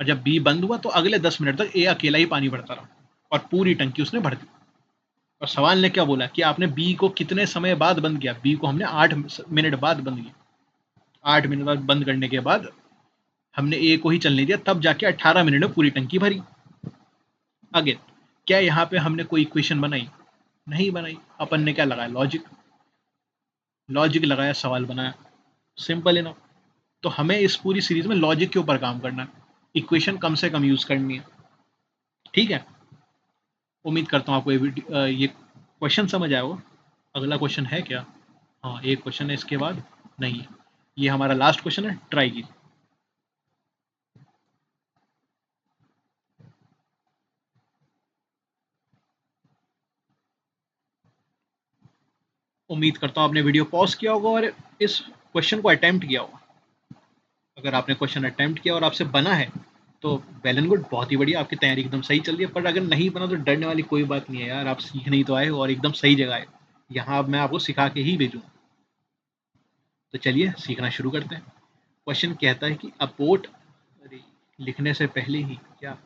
और जब बी बंद हुआ तो अगले 10 मिनट तक ए अकेला ही पानी भरता रहा और पूरी टंकी उसने भर दी। और सवाल ने क्या बोला कि आपने बी को कितने समय बाद बंद किया? बी को हमने 8 मिनट बाद बंद किया। 8 मिनट बाद बंद करने के बाद हमने ए को ही चलने दिया, तब जाके 18 मिनट में पूरी टंकी भरी। अगेन, क्या यहाँ पे हमने कोई इक्वेशन बनाई? नहीं बनाई। अपन ने क्या लगाया? लॉजिक। लॉजिक लगाया, सवाल बनाया, सिंपल इनफ। तो हमें इस पूरी सीरीज में लॉजिक के ऊपर काम करना है, इक्वेशन कम से कम यूज करनी है, ठीक है? उम्मीद करता हूँ आपको ये क्वेश्चन समझ आया होगा। अगला क्वेश्चन है क्या? हाँ, एक क्वेश्चन है इसके बाद, नहीं है। ये हमारा लास्ट क्वेश्चन है, ट्राई कीजिए। उम्मीद करता हूँ आपने वीडियो पॉज किया होगा और इस क्वेश्चन को अटेम्प्ट किया होगा। अगर आपने क्वेश्चन अटेम्प्ट किया और आपसे बना है तो वेल एंड गुड, बहुत ही बढ़िया, आपकी तैयारी एकदम सही चल रही है। पर अगर नहीं बना तो डरने वाली कोई बात नहीं है यार, आप सीखने ही तो आए हो और एकदम सही जगह आए। यहाँ अब मैं आपको सिखा के ही भेजूँ। तो चलिए सीखना शुरू करते हैं। क्वेश्चन कहता है कि अ बोट, अरे लिखने से पहले ही क्या,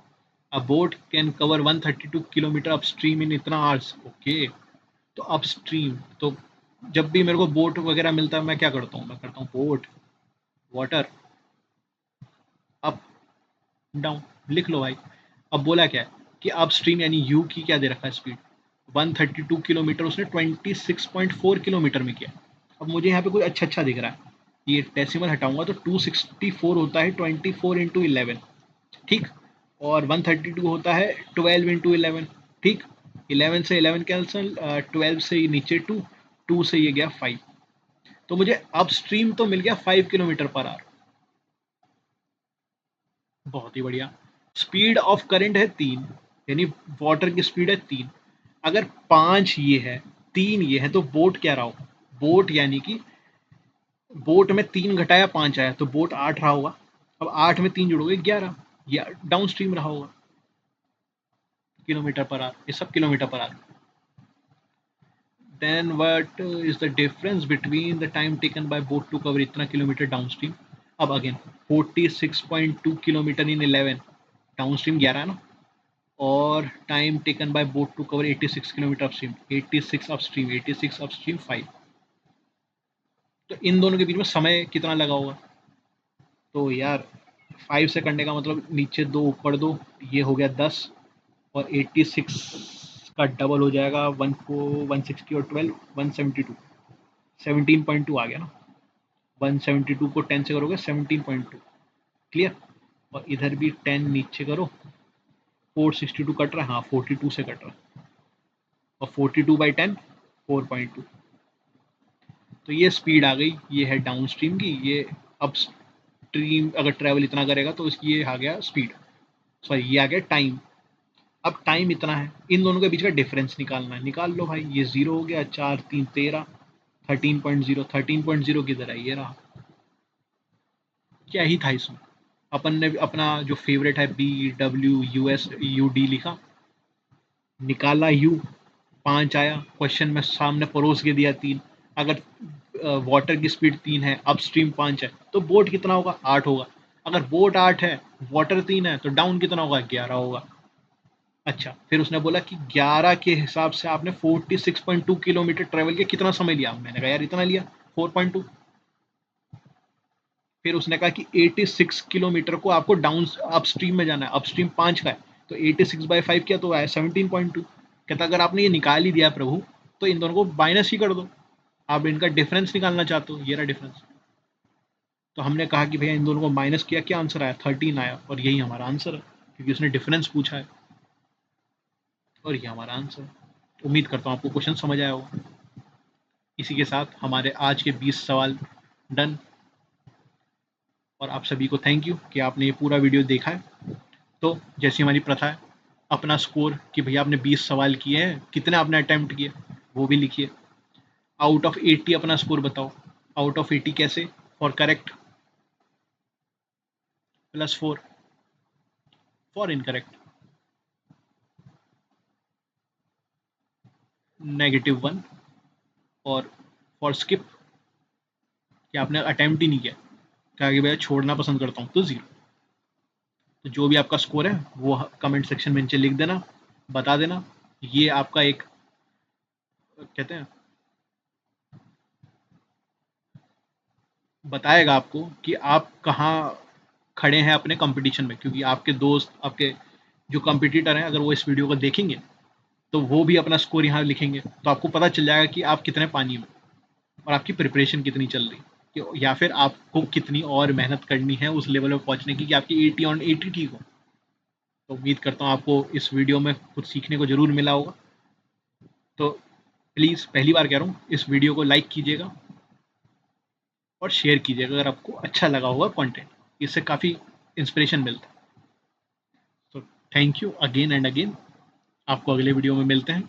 a boat can cover 132 kilometre upstream in इतना आवर्स। ओके, तो अपस्ट्रीम, तो जब भी मेरे को बोट वगैरह मिलता है मैं क्या करता हूँ? मैं करता हूँ बोट, वाटर, अप, डाउन, लिख लो भाई। अब बोला क्या है कि अप स्ट्रीम यानी यू की क्या दे रखा है? स्पीड 132 किलोमीटर उसने 26.4 किलोमीटर में किया। अब मुझे यहाँ पे कोई अच्छा दिख रहा है, ये डेसिमल हटाऊंगा तो 264 होता है 24 इंटू 11, ठीक। और 132 होता है 12 इंटू 11, ठीक। 11 से 11 कैंसल, 12 से ये नीचे 2, 2 से ये गया 5, तो मुझे अप स्ट्रीम तो मिल गया 5 किलोमीटर पर आवर। बहुत ही बढ़िया। स्पीड ऑफ करंट है 3, यानी वाटर की स्पीड है 3। अगर 5 ये है, 3 ये है, तो बोट क्या रहा होगा? बोट यानी कि बोट में 3 घटाया 5 आया, तो बोट 8 रहा होगा। अब 8 में 3 जोड़ोगे 11, या डाउन स्ट्रीम रहा होगा। किलोमीटर पर आवर, ये सब kilometre per hour. Then what is the difference between the time taken by boat to cover इतना किलोमीटर डाउनस्ट्रीम? अब अगेन 46.2 किलोमीटर इन 11, डाउनस्ट्रीम 11 है ना, और time taken by boat to cover 86 kilometre upstream, 86 upstream, 86 upstream 5। तो इन दोनों के बीच में समय कितना लगा होगा? तो यार 5 से करने का मतलब नीचे 2 ऊपर 2, ये हो गया 10, और 86 का डबल हो जाएगा 160 और 12 172, 17.2 आ गया ना। 172 को 10 से करोगे 17.2, क्लियर। और इधर भी 10 नीचे करो, 462 कट रहा है, हाँ 42 से कट रहा है, और 42/10 4.2। तो ये स्पीड आ गई, ये है डाउन स्ट्रीम की, ये अप स्ट्रीम अगर ट्रैवल इतना करेगा तो इसकी ये आ गया स्पीड, सॉरी ये आ गया टाइम। अब टाइम इतना है, इन दोनों के बीच का डिफरेंस निकालना है, निकाल लो भाई। ये 0 हो गया, 4 3 13, 13.0, 13.0 किधर है? ये रहा। क्या ही था इसमें, अपन ने अपना जो फेवरेट है BWUSUD लिखा, निकाला U, 5 आया, क्वेश्चन में सामने परोस के दिया 3। अगर वाटर की स्पीड 3 है, अप स्ट्रीम 5 है, तो बोट कितना होगा? 8 होगा। अगर बोट 8 है, वाटर 3 है, तो डाउन कितना होगा? 11 होगा। अच्छा, फिर उसने बोला कि 11 के हिसाब से आपने 46.2 किलोमीटर ट्रेवल किया, कितना समय लिया? मैंने कहा यार इतना लिया, 4.2। फिर उसने कहा कि 86 किलोमीटर को आपको डाउन अप स्ट्रीम में जाना है, अप स्ट्रीम 5 का है, तो 86/5 किया तो आया 17.2। कहता अगर आपने ये निकाल ही दिया प्रभु, तो इन दोनों को माइनस ही कर दो, आप इनका डिफरेंस निकालना चाहते हो, ये रहा डिफरेंस। तो हमने कहा कि भैया इन दोनों को माइनस किया, क्या आंसर आया? 13 आया, और यही हमारा आंसर है, क्योंकि उसने डिफरेंस पूछा है, और ये हमारा आंसर है। उम्मीद करता हूँ आपको क्वेश्चन समझ आया होगा। इसी के साथ हमारे आज के 20 सवाल डन, और आप सभी को थैंक यू कि आपने ये पूरा वीडियो देखा है। तो जैसी हमारी प्रथा है, अपना स्कोर कि भैया आपने 20 सवाल किए हैं, कितने आपने अटैम्प्ट किए वो भी लिखिए। आउट ऑफ 80 अपना स्कोर बताओ। आउट ऑफ 80 कैसे? फॉर करेक्ट +4, फॉर इनकरेक्ट -1, और फॉर स्किप कि आपने अटैम्प्ट ही नहीं किया, कहा कि भैया छोड़ना पसंद करता हूँ, तो 0। तो जो भी आपका स्कोर है वो कमेंट सेक्शन में नीचे लिख देना, बता देना। ये आपका एक कहते हैं बताएगा आपको कि आप कहाँ खड़े हैं अपने कंपटीशन में, क्योंकि आपके दोस्त, आपके जो कंपटीटर हैं, अगर वो इस वीडियो को देखेंगे तो वो भी अपना स्कोर यहाँ लिखेंगे, तो आपको पता चल जाएगा कि आप कितने पानी में, और आपकी प्रिपरेशन कितनी चल रही, या फिर आपको कितनी और मेहनत करनी है उस लेवल पर पहुँचने की कि आपकी 80 ठीक हो। तो उम्मीद करता हूँ आपको इस वीडियो में कुछ सीखने को ज़रूर मिला होगा। तो प्लीज़, पहली बार कह रहा हूँ, इस वीडियो को लाइक कीजिएगा और शेयर कीजिएगा अगर आपको अच्छा लगा होगा कंटेंट, इससे काफ़ी इंस्पिरेशन मिलता है। तो thank you again and again, आपको अगले वीडियो में मिलते हैं।